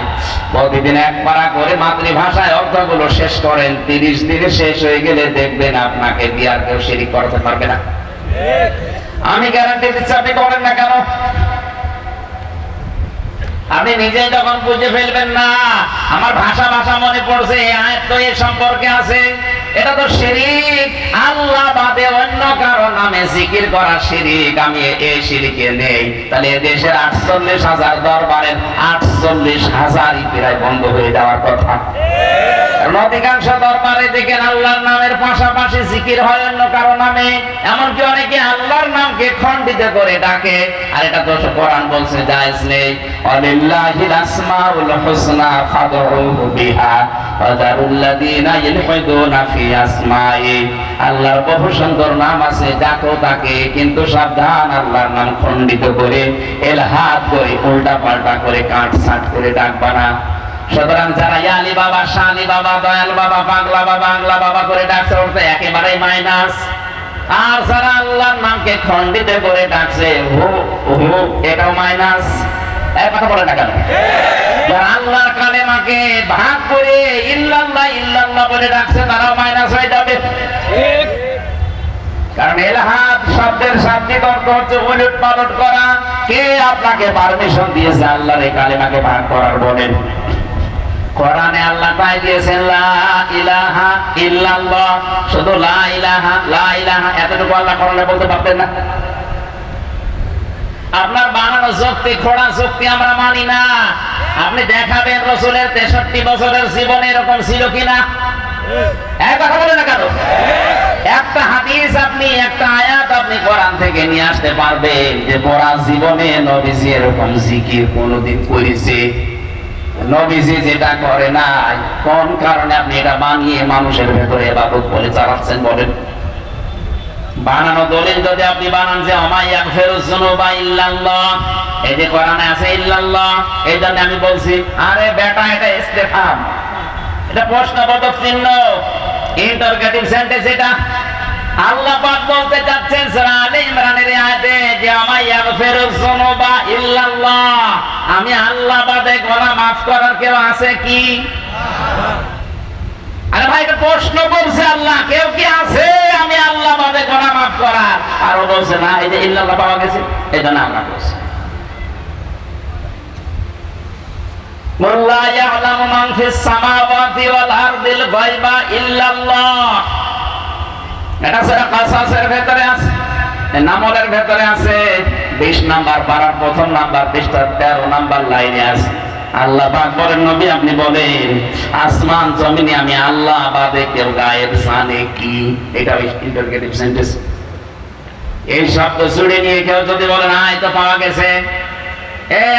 প্রতিদিন এক পারা করে মাতৃভাষায় অর্থগুলো শেষ করেন। 30 দিনে শেষ হয়ে গেলে দেখবেন আপনাকে দিয়ে আর কেউ শিরিক করতে পারবে না। আমি গ্যারান্টি দিচ্ছি, আপনি করেন না কেন? আপনি নিজে যখন বুঝে ফেলবেন না আমার ভাষা মনে পড়ছে, এই আয়াত তো এর সম্পর্কে আছে, এটা তো শিরিক, আল্লাহ বাদে অন্য কারো নামে জিকির করা শিরিক, আমি এই শিরিকে নেই, তাহলে এই দেশের 48,000 দরবারের 48,000ই প্রায় বন্ধ হয়ে যাওয়ার কথা। অধিকাংশ দরবারে দেখেন আল্লাহর নামের পাশাপাশি জিকির হয় অন্য কারো নামে, এমনকি অনেকে আল্লাহর নামকে খণ্ডিত করে ডাকে। আর এটা তো কোরআন বলছে জায়েজ নেই। ওয়ালিল্লাহিল আসমাউল হুসনা ফাদউহু বিহা ওয়া যারুল্লাযীনা ইলহিদুনা ফি আসমাই। আল্লাহর বহু সুন্দর নাম আছে, ডাকো তাকে, কিন্তু সাবধান আল্লাহর নাম খণ্ডিত করে, ইলহাদ করে, উল্টা পাল্টা করে, কাটছাঁট করে ডাকবা না। সুতরাং যারা আলী বাবা, শালী বাবা, দয়াল বাবা, পাগলা বাবা, আংলা বাবা করে ডাকছে, ওটা একেবারেই মাইনাস। আর যারা আল্লাহর নামকে খণ্ডিত করে ডাকছে, এটাও মাইনাস। এই কথা বলে না কেন? যারা আল্লাহর কালেমাকে ভাগ করে ইল্লাল্লাহ ইল্লাল্লাহ বলে ডাকছে, তারাও মাইনাস হয়ে যাবে। কারণ ইলহাদ শব্দের শাব্দিক অর্থ হচ্ছে উলট পালট করা। কে আপনাকে পারমিশন দিয়েছে আল্লাহর এই কালেমাকে ভাগ করার? বলেন। কোরআনে আল্লাহ তাই দিয়েছেন লা ইলাহা ইল্লাল্লাহ, শুধু লা ইলাহা এতটুকু আল্লাহ কোরআনে বলতে পারতেন না? আপনার বানানো যুক্তি, খোড়া যুক্তি আমরা মানি না। আপনি দেখাবেন রাসূলের 63 বছরের জীবনে এরকম ছিল কিনা? এক কথা বলে না কেন? একটা হাদিস আপনি, একটা আয়াত আপনি কোরআন থেকে নিয়ে আসতে পারবেন যে পড়া জীবনে নবীজি এরকম জিকির কোনদিন করেছে? নবীজি যেটা করে নাই, কোন কারণে আপনি এটা বানিয়ে মানুষের ভেতরে ইবাদত বলে চালাচ্ছেন? বলেন। বানানো দলিল যদি আপনি বানান যে আমা ইয়াগফিরুয যুনুবা ইল্লাল্লাহ, এই যে কোরআনে আছে ইল্লাল্লাহ, এই জন্য আমি বলছি আরে বেটা এটা ইস্তেফহাম, এটা প্রশ্নবোধক চিহ্ন, ইন্টারগেটিভ সেন্টেন্স। এটা আল্লাহ পাক বলতে চাচ্ছেন সূরা আলে ইমরানের আয়াতে যে আমা ইয়াগফিরুয যুনুবা ইল্লাল্লাহ, আমি আল্লাহ বাদে গুনাহ মাফ করার কেউ আছে কি? আরে ভাই, এটা প্রশ্ন করছে আল্লাহ, কেউ কি আছে আমি আল্লাহ বাদে গুনাহ মাফ করার? আর ও বলছে না, এই যে ইল্লাল্লাহ পাওয়া গেছে, এই জন্য আল্লাহ বলছে লা ইয়ালামু মান ফিস সামাওয়াতি ওয়াল আরদিল গায়বা ইল্লাল্লাহ। এটা সূরা কাসাসের ভেতরে আছে, নামলের ভেতরে আছে, 20 নাম্বার পারার 1ম নাম্বার পৃষ্ঠার 13 নাম্বার লাইনে আছে। আল্লাহ পাক বলেন নবী আপনি বলেন আসমান জমিনে আমি আল্লাহ বাদে কেউ গায়েব জানে কি? এটা ইন্টারগেটিভ সেন্টেন্স। এই শব্দ জুড়ে নিয়ে কেউ যদি বলেন আয় তো পাওয়া গেছে,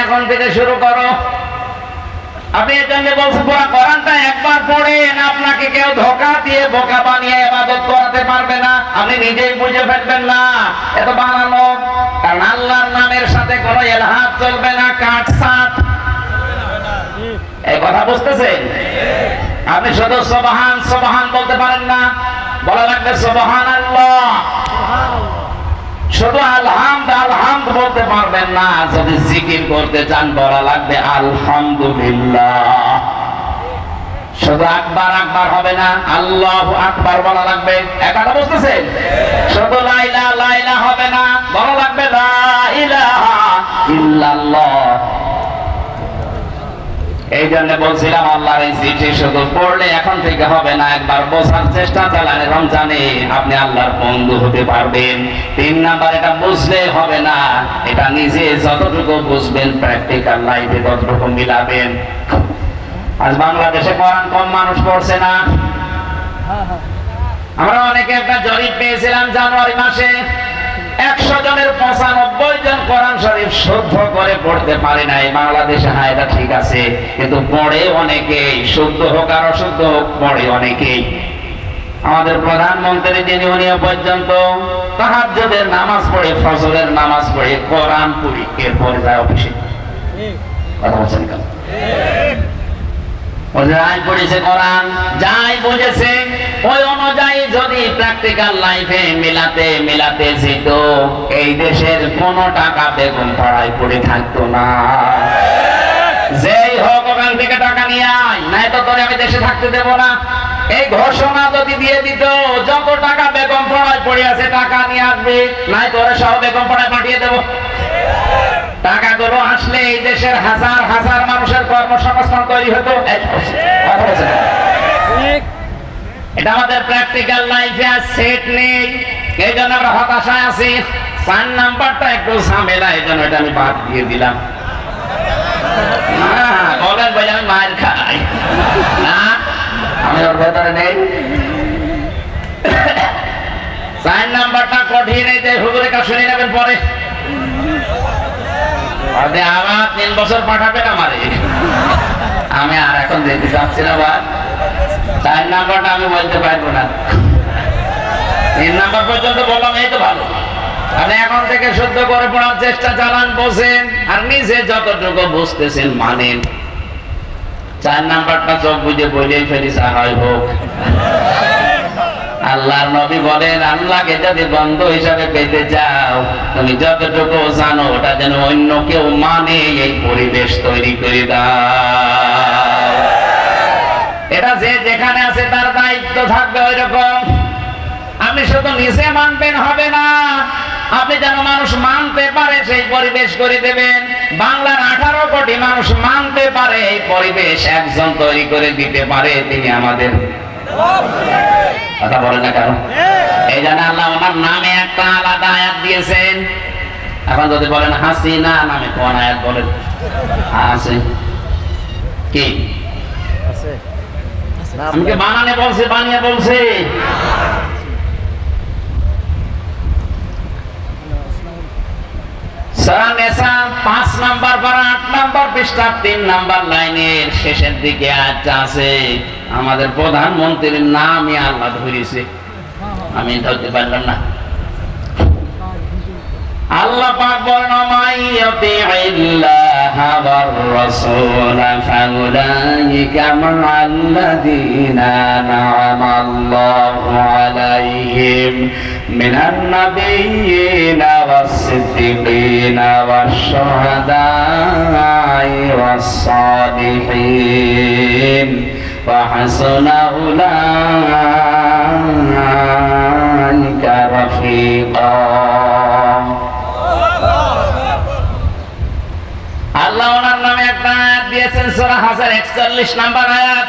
এখন থেকে শুরু করো, আপনি এর জন্য বলছেন পুরো কোরআনটা একবার পড়েন, আপনাকে কেউ ধোঁকা দিয়ে বোকা বানিয়ে ইবাদত করাতে পারবে না। আপনি নিজেই বুঝে ফেলবেন না এত বানানো, কারণ আল্লাহর নামের সাথে কোনো ইলহাদ চলবে না, কাটছাঁট। এই কথা বুঝতেছেন? আপনি শুধু সুবহান সুবহান বলতে পারেন না, বলা লাগবে সুবহানাল্লাহ। শুধু আলহামদ বলতে পারবেন না, যদি জিকির করতে চান বলা লাগবে আলহামদুলিল্লাহ। শুধু আকবার আকবার হবে না, আল্লাহু আকবার বলা লাগবে। একটা বুঝতেছেন? শুধু লা ইলাহা হবে না, বলা লাগবে লা ইলাহা ইল্লাল্লাহ। এই জন্য বলছিলাম আল্লাহর এই চিঠি শুধু পড়লে এখন থেকে হবে না, একবার বোঝার চেষ্টা চালালে রমজানে আপনি আল্লাহর বন্ধু হতে পারবেন। 3 নাম্বার, এটা বুঝলে হবে না, এটা নিজে যতটুকু বুঝবেন প্র্যাকটিক্যাল লাইফে ততটুকু মিলাবেন। আজ বাংলাদেশে কোরআন কম মানুষ পড়ছে না। আমরা অনেকে একটা জরিপ পেয়েছিলাম জানুয়ারি মাসে, 100 জনের 95 জন কোরআন শরীফ শুদ্ধ করে পড়তে পারে নাই বাংলাদেশে। হ্যাঁ, এটা ঠিক আছে, কিন্তু পড়ে অনেকেই, শুদ্ধ হোক আর অশুদ্ধ হোক, পড়ে অনেকেই। আমাদের প্রধানমন্ত্রী যিনি, উনিও পর্যন্ত তাহাজ্জুদের নামাজ পড়ে, ফজরের নামাজ পড়ে, কোরআন পড়ে, এরপরে যায় অফিসে। কথা বলছেন কেন? ও যাই পড়েছে কোরআন, যাই বুঝেছে ওই অনুযায়ী যদি প্র্যাকটিক্যাল লাইফে মিলাতে যেত, এই দেশের কোনো টাকা বেগম পাড়ায় পড়ে থাকতো না। যেই হোক ওখান থেকে টাকা নিয়ে আয়, নাই তো তোরে আমি দেশে থাকতে দেব না, এই ঘোষণা যদি দিয়ে দিত যত টাকা বেগম পাড়ায় পড়ে আছে টাকা নিয়ে আসবে, নাই তোরে সহ বেগম পাড়ায় পাঠিয়ে দেবো। টাকাগুলো আসলে এই দেশের হাজার হাজার মানুষের কর্মসংস্থান তৈরি হতো। এটা আমাদের প্র্যাকটিক্যাল লাইফে আর সেট নেই, এই জন্য আমরা হতাশায় আছি। 4 নাম্বারটা একটু ঝামেলা, এই জন্য এটা আমি বাদ দিয়ে দিলাম। বলেন বলে আমি মায়ের খাই না, আমি ওর ভেতরে নেই। 4 নাম্বারটা কঠিন, এই যে হুজুরের কাছে শুনে নেবেন পরে। আবার 3 বছর পাঠাবেন আমারে, আমি আর এখন যেতে চাচ্ছি না। 4 নাম্বারটা আমি বলতে পারবো না, 3 নাম্বার পর্যন্ত বললাম, এই তো ভালো। আপনি এখন থেকে শুদ্ধ করে পড়ার চেষ্টা চালান, বোঝেন, আর নিজে যতটুকু বুঝতেছেন মানেন। 4 নাম্বারটা চোখ বুঝে বলেই ফেলিস, আর হয় হোক। আল্লাহর নবী বলেন, আল্লাহকে যদি বন্ধু হিসাবে পেতে চাও, তুমি যতটুকু জানো ওটা যেন অন্য কেউ মানে, এই পরিবেশ তৈরি করে দাও। এটা যে যেখানে আছে তার দায়িত্ব থাকবে ওই রকম। আপনি শুধু নিজে মানবেন হবে না, আপনি যেন মানুষ মানতে পারে সেই পরিবেশ করে দেবেন। বাংলার 18 কোটি মানুষ মানতে পারে এই পরিবেশ একজন তৈরি করে দিতে পারে, তিনি আমাদের। কথা বলে না কেন? এই জন্য আল্লাহ ওনার নামে একটা আলাদা আয়াত দিয়েছেন। এখন যদি বলেন হাসিনা নামে কোন আয়াত বলেন? আছে কি? আমাকে বানানে বলছে, বানিয়ে বলছে। সূরা নিসা 5 নাম্বার পারা 8 নাম্বার পৃষ্ঠা 3 নাম্বার লাইনের শেষের দিকে আয়াতটা আছে। আমাদের প্রধানমন্ত্রীর নামই আল্লাহ ধরেছে, আমি ধরতে পারলাম না। আল্লাহ পাক বলেন, মাইয়াতিল্লাহা ওয়ার রাসূল ফাউলাইকা মা'আল্লাযীনা আন'আমাল্লাহু আলাইহিম মিনান নাবিয়্যিনা ওয়াস-সিদ্দীকিনা ওয়াশ-শুহাদা'i ওয়াস-সালিহিন ওয়া হাসুনা উলাইকা রাফীকা। আল্লাহ ওনার নামে একটা আয়াত দিয়েছেন, সূরা হাসর 41 নাম্বার আয়াত।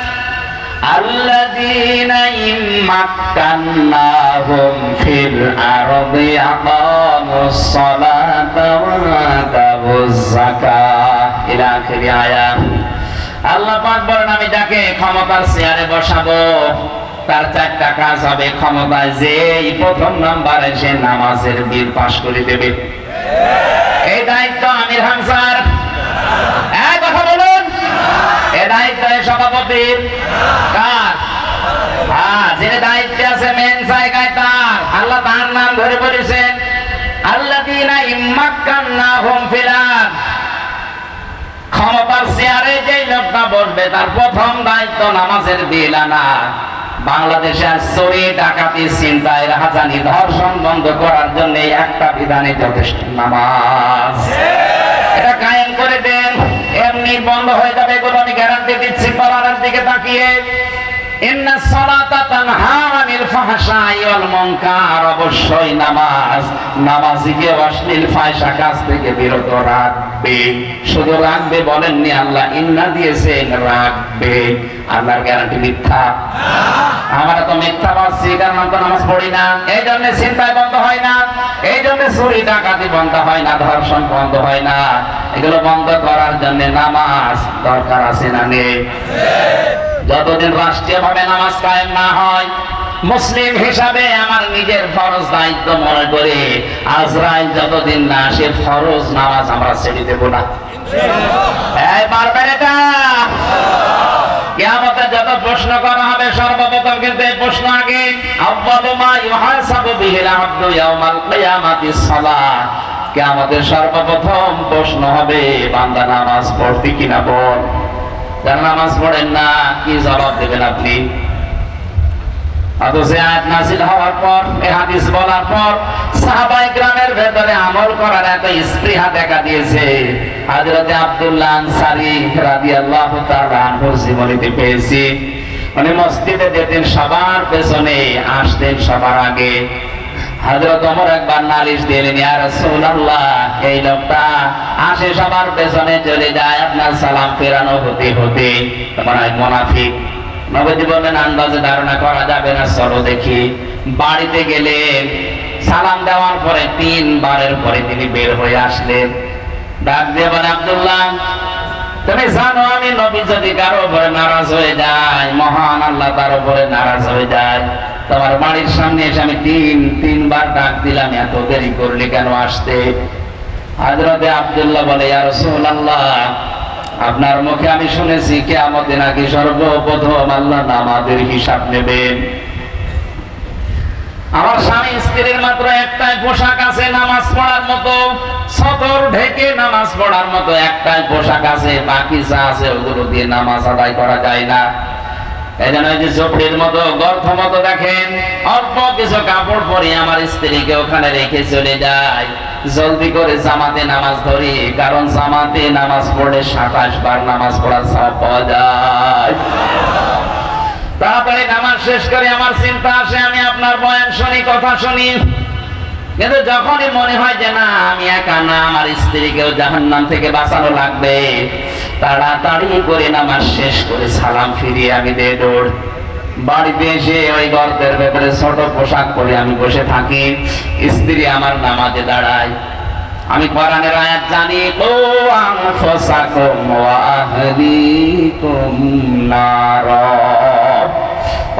আল্লাযীনা ইম্মাক্কান্নাহুম ফিল আরদি আকামুস সালাতা ওয়া আতাবুজ যাকাত ইলা আখির আয়াত। আল্লাহ পাক বলেন, আমি যাকে ক্ষমতার চেয়ারে বসাবো তার 4টা কাজ হবে। ক্ষমতায় যেই প্রথম নাম্বারে সে নামাজের বিল পাশ করে দেবে। এই দায়িত্ব আমির হামজার। এক কথা বলুন, এই দায়িত্ব সভাপতির। কার? হ্যাঁ, যে দায়িত্বে আছে মেন জায়গায় তার। আল্লাহ তার নাম ধরে বলেছেন, আল্লাযীনা ইম্মাক্কান্নাহুম ফিল আরদ। ক্ষমতার চেয়ারে যেই লোকটা বসবে তার প্রথম দায়িত্ব নামাজের বিল আনা। বাংলাদেশে চুরি, ডাকাতি, ছিনতাই, রাহাজানি, ধর্ষণ বন্ধ করার জন্য একটা বিধানে যথেষ্ট, নামাজ। এটা কায়েম করে দেন, এমনি বন্ধ হয়ে যাবে, এগুলো আমি গ্যারান্টি দিচ্ছি। কোরআনের দিকে তাকিয়ে, ইন্নাস সালাতা তানহা আনিল ফাহশাই ওয়াল মুনকার, অবশ্যই নামাজ নামাজীকে অশ্লীল ফাহিশা কাজ থেকে বিরত রাখবে। শুধু রাখবে বলেননি আল্লাহ, ইন্না দিয়েছেন রাখবে। আল্লাহর গ্যারান্টি মিথ্যা? আমরা তো মিথ্যা বলছি, কারণ আমরা নামাজ পড়ি না। এই জন্য ছিনতাই বন্ধ হয় না, এই জন্য চুরি ডাকাতি বন্ধ হয় না, ধর্ষণ বন্ধ হয় না। এগুলো বন্ধ করার জন্য নামাজ দরকার আছে না নেই? যতদিন রাষ্ট্রীয়ভাবে নামাজ কায়েম না হয়, মুসলিম হিসাবে আমার নিজের ফরজ দায়িত্ব মনে করে আজরাইল যতদিন না আসে ফরজ নামাজ আমরা ছেড়ে দেব না। এই পারবেন এটা? কিয়ামতে যত প্রশ্ন করা হবে সর্বপ্রথম কিন্তু এই প্রশ্ন আগে, আউয়ালু মা ইউহাসাবু বিহিল আবদু ইয়াউমাল কিয়ামাতিস সালাত। কিয়ামতের সর্বপ্রথম প্রশ্ন হবে বান্দা নামাজ পড়তে কিনা বল। যারা নামাজ পড়েন না কি জবাব দেবেন আপনি? অথচ আয়াত নাযিল হওয়ার পর, এই হাদিস বলার পর সাহাবায়ে কেরামের ভেতরে আমল করার এত স্পৃহা দেখা দিয়েছে। হযরতে আব্দুল্লাহ আনসারী রাদিয়াল্লাহু তাআলা আনহুর জীবনীতে পেয়েছি, উনি মসজিদে যেতেন সবার পেছনে, আসতেন সবার আগে। হযরত ওমর একবার নালিশ দিলেন, ইয়া রাসূলুল্লাহ, এই লোকটা আসে সবার পেছনে, চলে যায় আপনার সালাম ফেরানো হতে হতে, তোমার মুনাফিক। নবীজি বললেন, আন্দাজে ধারণা করা যাবে না, চলো দেখি। বাড়িতে গেলেন, সালাম দেওয়ার পরে 3 বারের পরে তিনি বের হয়ে আসলেন। ডাক দিয়ে বলে, আব্দুল্লাহ, তুমি জানো আমি নবী যদি কারো উপরে নারাজ হয়ে যায়, মহান আল্লাহ তার উপরে নারাজ হয়ে যায়। তোমার বাড়ির সামনে এসে আমি 3বার ডাক দিলাম, এত দেরি করলে কেন আসতে? হযরতে আব্দুল্লাহ বলে, ইয়া রাসূলুল্লাহ, আপনার মুখে আমি শুনেছি কিয়ামতে নাকি সর্বপ্রথম আল্লাহ নামাজের হিসাব নেবেন। আমার স্বামী স্ত্রীর মাত্র একটাই পোশাক আছে নামাজ পড়ার মতো, সতর ঢেকে নামাজ পড়ার মতো একটাই পোশাক আছে, বাকি যা আছে ওগুলো দিয়ে নামাজ আদায় করা যায় না। এই জন্য যে চোখের মতো গর্ত মতো দেখেন, অল্প কিছু কাপড় পরে আমার স্ত্রীকে ওখানে রেখে চলে যায়। জলদি করে জামাতে নামাজ ধরি, কারণ জামাতে নামাজ পড়লে 27 বার নামাজ পড়ার সওয়াব পাওয়া যায়। তাড়াতাড়ি নামাজ শেষ করে আমার চিন্তা আসে, আমি আপনার বয়ান শুনি, কথা শুনি, কিন্তু যখনই মনে হয় যে না, আমি একা না, আমার স্ত্রীকেও জাহান্নাম থেকে বাঁচানো লাগবে, তাড়াতাড়ি করে নামাজ শেষ করে সালাম ফিরিয়ে আমি দিয়ে দৌড়। বাড়িতে এসে ওই গর্তের ভেতরে ছোট পোশাক পরে আমি বসে থাকি, স্ত্রী আমার নামাজে দাঁড়ায়। আমি কোরআনের আয়াত জানি, ও আনফুসাকুম ওয়া আহলিকুম নার,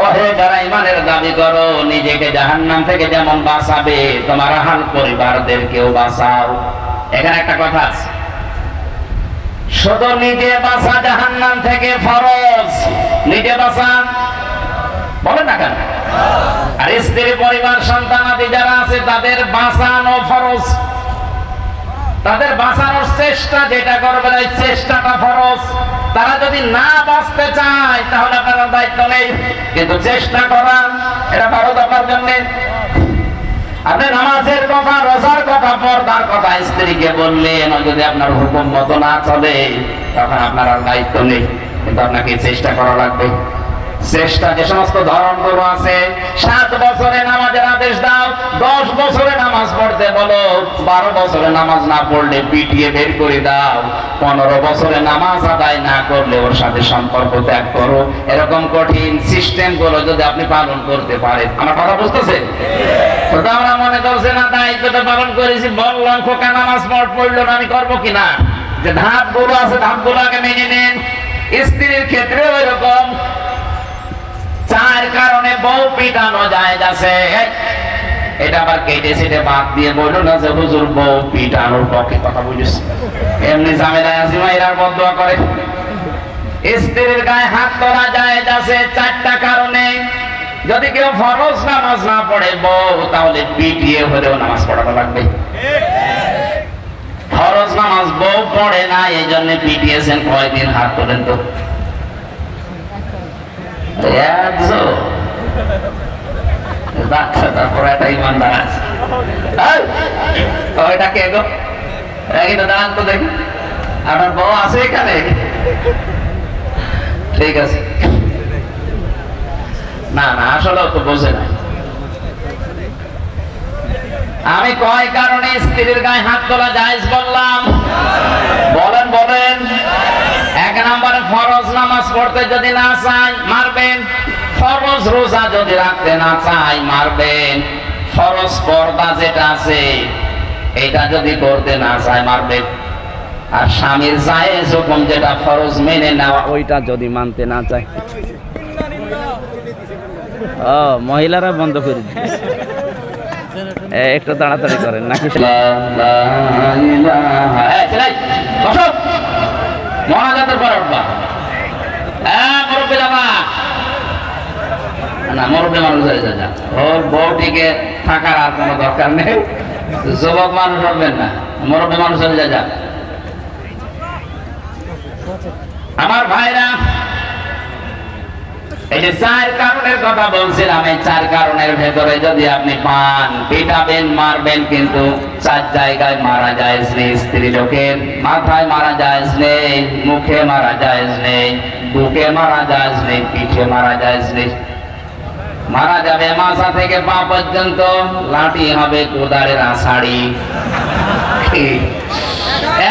ওহে যারা ঈমানের দাবি করো, নিজেকে জাহান্নাম থেকে যেমন বাঁচাবে, তোমার আহল পরিবারদেরকেও বাঁচাও। এখানে একটা কথা আছে, শুধু নিজে বাঁচা জাহান্নাম থেকে ফরজ, নিজে বাঁচা বলেন না কেন? আর স্ত্রী, পরিবার, সন্তানাদি যারা আছে তাদের বাঁচানো ফরজ, তাদের বাঁচানোর চেষ্টা যেটা করবে এই চেষ্টাটা ফরজ। তারা যদি না বাঁচতে চায় তাহলে আপনার দায়িত্ব নেই, কিন্তু চেষ্টা করা এটা ফরজ আপনার জন্য। আপনি নামাজের কথা, রোজার কথা, পর্দার কথা স্ত্রীকে বললেন, যদি আপনার হুকুম মতো না চলে তখন আপনার আর দায়িত্ব নেই, কিন্তু আপনাকে চেষ্টা করা লাগবে। চেষ্টা যে সমস্ত ধরনগুলো আছে, 7 বছরে নামাজের আদেশ দাও, 10 বছরে নামাজ পড়তে বলো, 12 বছরে নামাজ না পড়লে পিটিয়ে বের করে দাও, 15 বছরে নামাজ আদায় না করলে ওর সাথে সম্পর্ক ত্যাগ করো। এরকম কঠিন সিস্টেম গুলো যদি আপনি পালন করতে পারেন, আমার কথা বুঝতেছেন? আমরা মনে করছে না দায়িত্বটা পালন করেছি, বললাম খোকা নামাজ পড়লো না, আমি করবো কিনা? যে ধাপগুলো আছে ধাপগুলো আগে মেনে নেন। স্ত্রীর ক্ষেত্রে ওই রকম 4 কারণে বউ পিটানো যায় আছে। এটা আবার কেটে সেটে বাদ দিয়ে বললো না যে হুজুর বউ পিটানোর পক্ষে কথা বুঝেছি, এমনি ঝামেলায় আসি মাইরার বদদোয়া করে। স্ত্রীর গায়ে হাত তোলা যায় আছে 4টা কারণে। যদি কেউ ফরজ নামাজ না পড়ে বউ, তাহলে পিটিয়ে হলেও নামাজ পড়ানো লাগবে। ফরজ নামাজ বউ পড়ে না, এই জন্য পিটিয়েছেন। কয়দিন হাত তোলেন তো? তারপর একটা ইমানদার আছে, ওইটা কে গো? দাঁড়ান তো দেখি, আপনার বউ আছে এখানে? ঠিক আছে, না না আসলে তো বোঝে না। আমি কয় কারণে স্ত্রীর গায়ে হাত তোলা জায়েজ বললাম? বলেন বলেন। 1 নম্বরে ফরজ নামাজ পড়তে যদি না চায় মারবেন, ফরজ রোজা যদি রাখতে না চায় মারবেন, ফরজ পর্দা যেটা আছে এটা যদি করতে না চায় মারবেন, আর স্বামীর জায়েজ হুকুম যেটা ফরজ মেনে নেওয়া ওইটা যদি মানতে না চায়, মহিলারা বন্ধ করে দিচ্ছে। একটু তাড়াতাড়ি করেন নাকি? মহাজাতের পরে উঠবা, মুরব্বী যাবা না, মুরব্বী মানুষ হয়ে যা, ওর বউটিকে থাকার আর কোনো দরকার নেই। যুবক মানুষ হবেন না, মুরব্বী মানুষ হয়ে যা। আমার ভাইরা, এই যে 4 কারণের কথা বলছিলাম, এই 4 কারণের ভেতরে যদি আপনি পান, পিটাবেন, মারবেন, কিন্তু 4 জায়গায় মারা জায়েজ নেই। স্ত্রী লোকের মাথায় মারা জায়েজ নেই, মুখে মারা জায়েজ নেই, বুকে মারা জায়েজ নেই, পিঠে মারা জায়েজ নেই। মারা যাবে মাথা থেকে পা পর্যন্ত, লাঠি হবে কোদালের আষাঢ়ি,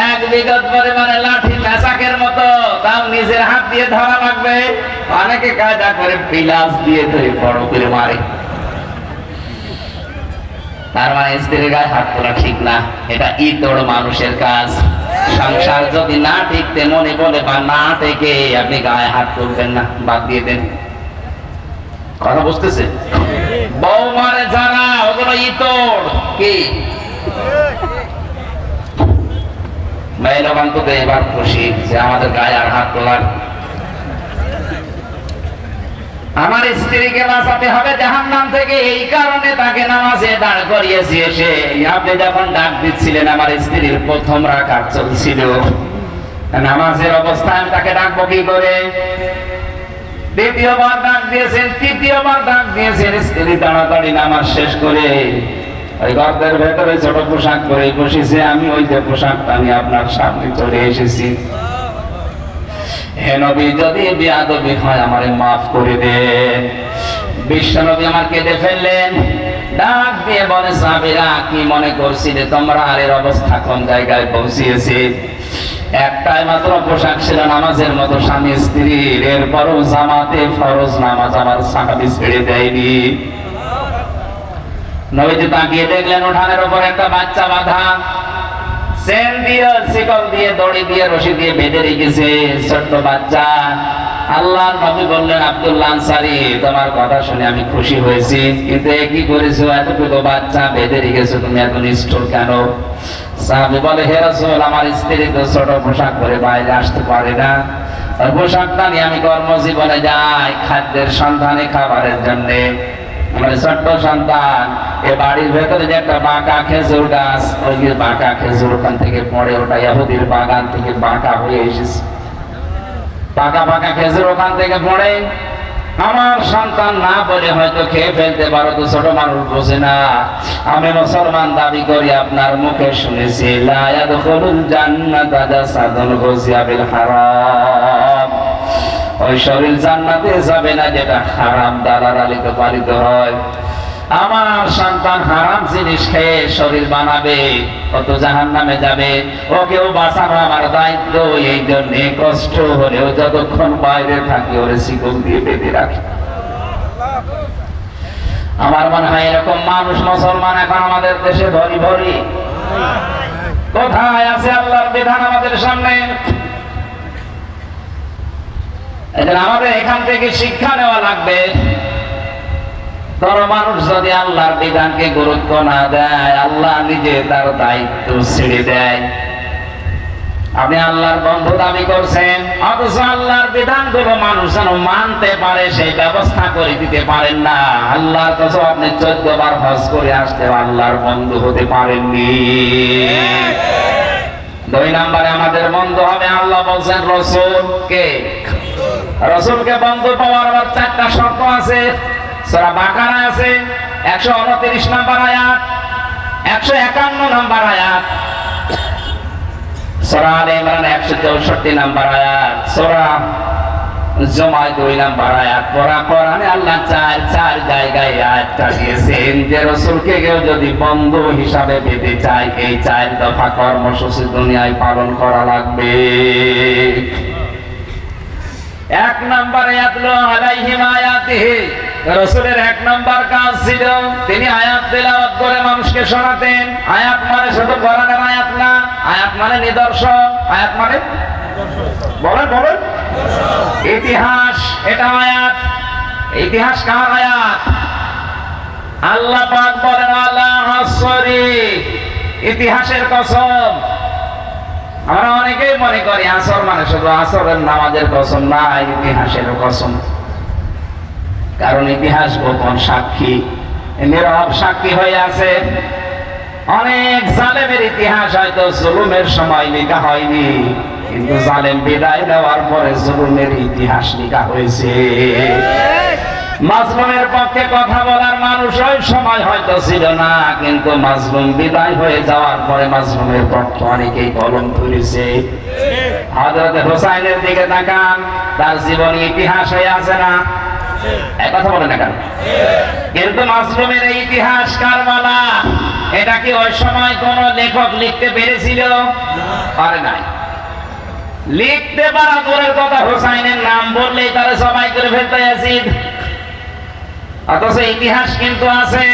1 বিঘত পরিমাণে লাঠি মেসাকের মতো, তাও নিজের হাত দিয়ে ধরা লাগবে। অনেকে কায়দা করে পিলাস দিয়ে ধরে বড় করে মারে। তার মানে স্ত্রীর গায়ে হাত তোলা ঠিক না, এটা ইতর মানুষের কাজ। সংসার যদি না ঠিকতে মনে বলে বা না থেকে আপনি গায়ে হাত তুলবেন না, বাদ দিয়ে দেন। কথা বুঝতেছে? বউ মারে যারা, ওগুলো ইতর। কি মেয়েরা তো এবার খুশি যে আমাদের গায়ে আর হাত তোলার। আমার স্ত্রীকে বাঁচাতে হবে জাহান্নাম থেকে, এই কারণে তাকে নামাজে দাঁড় করিয়েছি। এসে আপনি যখন ডাক দিচ্ছিলেন, আমার স্ত্রীর প্রথম রাকাত চলছিল, নামাজের অবস্থায় আমি তাকে ডাকবো কি করে? দ্বিতীয়বার ডাক দিয়েছেন, তৃতীয়বার ডাক দিয়েছেন। স্ত্রী তাড়াতাড়ি নামাজ শেষ করে ওই গর্তের ভেতরে ছোট পোশাক পরে বসেছে। আমি ওই যে পোশাকটা আমি আপনার সামনে চলে এসেছি। হে নবী, যদি বেয়াদবি হয় আমারে মাফ করে দেন। বিশ্ব নবী আমার কেঁদে ফেললেন, ডাক দিয়ে বলে, সাহাবীরা কি মনে করছিলে তোমরা? আর এর অবস্থা কোন জায়গায় পৌঁছিয়েছে? একটাই মাত্র পোশাক ছিল নামাজের মতো স্বামী স্ত্রীর, এরপরও জামাতে ফরজ নামাজ আমার সাহাবী ছেড়ে দেয়নি। নবীজি তাকিয়ে দেখলেন উঠানের উপর একটা বাচ্চা বাঁধা, চেন দিয়ে, শিকল দিয়ে, দড়ি দিয়ে, রশি দিয়ে বেঁধে রেখেছে, ছোট্ট বাচ্চা। আল্লাহর নবী বললেন, আব্দুল্লাহ আনসারী, তোমার কথা শুনে আমি খুশি হয়েছি, কিন্তু কি করেছো? এতটুকু বাচ্চা বেঁধে রেখেছো, তুমি এত নিষ্ঠুর কেন? সাহাবী বলে, হে রাসূল, আমার স্ত্রী তো ছোট পোশাক পরে বাইরে আসতে পারে না, ওই পোশাকটা নিয়ে আমি কর্মজীবনে যাই খাদ্যের সন্ধানে, খাবারের জন্যে। আমার ছোট্ট সন্তান, এ বাড়ির ভেতরে যে একটা বাঁকা খেজুর গাছ, ওই বাঁকা খেজুর ওখান থেকে পড়ে, ওটা ইহুদির বাগান থেকে বাঁকা হয়ে এসেছে। পাকা পাকা খেজুর ওখান থেকে পড়ে, আমার সন্তান না বলে হয়তো খেয়ে ফেলতে পারো, তো ছোট মানুষ বোঝে না। আমি মুসলমান দাবি করি, আপনার মুখে শুনেছি, লা ইয়াদখুলুল জান্নাতা জাসাদুন গুযিয়া বিল হারাম। ওই শরীর জান্নাতে যাবে না যেটা হারাম দালালিতে পালিত হয়। আমার সন্তান হারাম জিনিস খেয়ে শরীর বানাবে, কত জাহান্নামে যাবে। ওকেও বাঁচানো আমার দায়িত্ব, এই জন্য কষ্ট হলেও যতক্ষণ বাইরে থাকি ওরে শিকল দিয়ে বেঁধে রাখি। আমার মনে হয় এরকম মানুষ মুসলমান এখন আমাদের দেশে ভরি ভরি। কোথায় আছে আল্লাহর বিধান আমাদের সামনে? আমাদের এখান থেকে শিক্ষা নেওয়া লাগবে। বড় মানুষ যদি আল্লাহর বিধানকে গুরুত্ব না দেয়, আল্লাহ নিজে তার দায়িত্ব ছেড়ে দেয়। আপনি আল্লাহর বন্ধু দাবি করছেন, অথচ আল্লাহর বিধানগুলো মানুষ যেন মানতে পারে সেই ব্যবস্থা করে দিতে পারেন না। আল্লাহর কাছে আপনি 14 বার হজ করে আসতে আল্লাহর বন্ধু হতে পারেননি। 2 নম্বরে আমাদের বন্ধু হবে, আল্লাহ বলছেন রাসূলকে। রাসূলকে বন্ধু পাওয়ার আবার 4টা শর্ত আছে। সূরা বাকারা আছে 129 নম্বর আয়াত, 151 নম্বর আয়াত, সূরা আলে ইমরান 164 নম্বর আয়াত, সূরা জুমা 2 নম্বর আয়াত। কোরআনে আল্লাহ 4 জায়গায় আয়াতটা দিয়েছেন যে রাসূলকে কেউ যদি বন্ধু হিসাবে পেতে চায়, এই 4 দফা কর্মসূচি দুনিয়ায় পালন করা লাগবে। 1 নম্বরে ইয়াতলু আলাইহিম আয়াতিহি, রাসূলের 1 নম্বর কাজ ছিল তিনি আয়াত তেলাওয়াত করে মানুষকে শোনাতেন। আয়াত মানে শুধু কোরআনের আয়াত না, আয়াত মানে নিদর্শন। আয়াত মানে বলেন বলেন ইতিহাস, এটা আয়াত। ইতিহাস কার আয়াত? আল্লাহ পাক বলেন, আলা আসরি, ইতিহাসের কসম। আমরা অনেকেই মনে করি আসর মানে শুধু আসরের নামাজের কসম না, ইতিহাসের কসম। কারণ ইতিহাস গোপন সাক্ষী, নীরব সাক্ষী হয়ে আছে। অনেক জালেমের ইতিহাস হয়তো জুলুমের সময় লেখা হয়নি, কিন্তু জালেম বিদায় দেওয়ার পরে জুলুমের ইতিহাস লেখা হয়েছে। মাজলুমের পক্ষে কথা বলার মানুষ ওই সময় হয়তো ছিল না, কিন্তু মাজলুম বিদায় হয়ে যাওয়ার পরে মাজলুমের পক্ষে অনেকেই কলম ধরেছে। হযরত হোসাইনের দিকে তাকান, তার জীবনী ইতিহাস হয়ে আছে না? এই কথা বলে না কেন? কিন্তু মাজলুমের এই ইতিহাস কারবালা, এটা কি ওই সময় কোন লেখক লিখতে পেরেছিল? পারে নাই। লিখতে পারা দূরের কথা, হোসাইনের নাম বললেই তারা সবাই করে ফেলতে ইয়াজিদ। অথচ ইতিহাস কিন্তু আছে।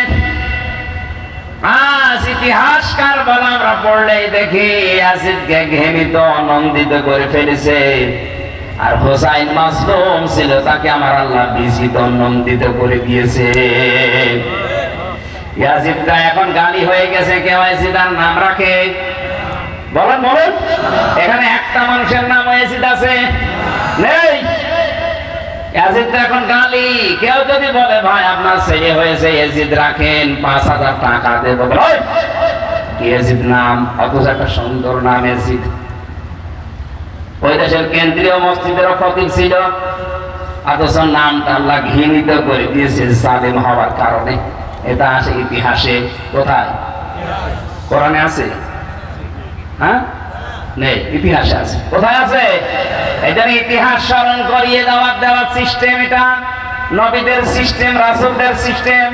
আজ ইতিহাস কারবালা আমরা পড়লেই দেখি ইয়াজিদকে ঘৃণিত আনন্দিত করে ফেলেছে, আর হোসাইন মাজলুম ছিল, তাকে আমার আল্লাহ বিজিত আনন্দিত করে দিয়েছে। ইয়াজিদটা এখন গালি হয়ে গেছে, কেউ ইয়াজিদার নাম রাখে? বলেন বলেন, এখানে একটা মানুষের নাম ইয়াজিদ আছে? নেই। ইয়াজিদটা এখন গালি। কেউ যদি বলে ভাই আপনার ছেলে হয়েছে ইয়াজিদ, রাখেন ৫,০০০ টাকা দেবো, ইয়াজিদ নাম, অথচ একটা সুন্দর নাম ইয়াজিদ। ওই দেশের কেন্দ্রীয় মসজিদের খতিব ছিল, অথচ নামটা আল্লাহ ঘৃণিত করে দিয়েছে জালেম হওয়ার কারণে। এটা আসে ইতিহাসে। কোথায়? কোরআনে আছে? হ্যাঁ, নেই, ইতিহাসে আছে। কোথায় আছে? এটা ইতিহাস স্মরণ করিয়ে দেওয়ার সিস্টেম, এটা নবীদের সিস্টেম, রাসূলদের সিস্টেম।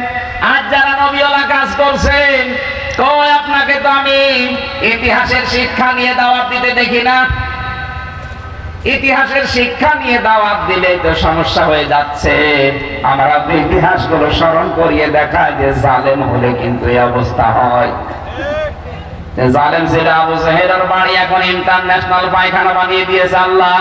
আজ যারা নবীওয়ালা কাজ করছেন, কই আপনাকে তো আমি ইতিহাসের শিক্ষা নিয়ে দাওয়াত দিতে দেখি না। ইতিহাসের শিক্ষা নিয়ে দাওয়াত দিলেই তো সমস্যা হয়ে যাচ্ছে। আমরা তো ইতিহাসগুলো স্মরণ করিয়ে দেখাই যে জালেম হলে কিন্তু এই অবস্থা হয়। জালেম ছিল আবু জাহেলের বাড়ি, এখন ইন্টারন্যাশনাল পায়খানা বানিয়ে দিয়েছে আল্লাহ।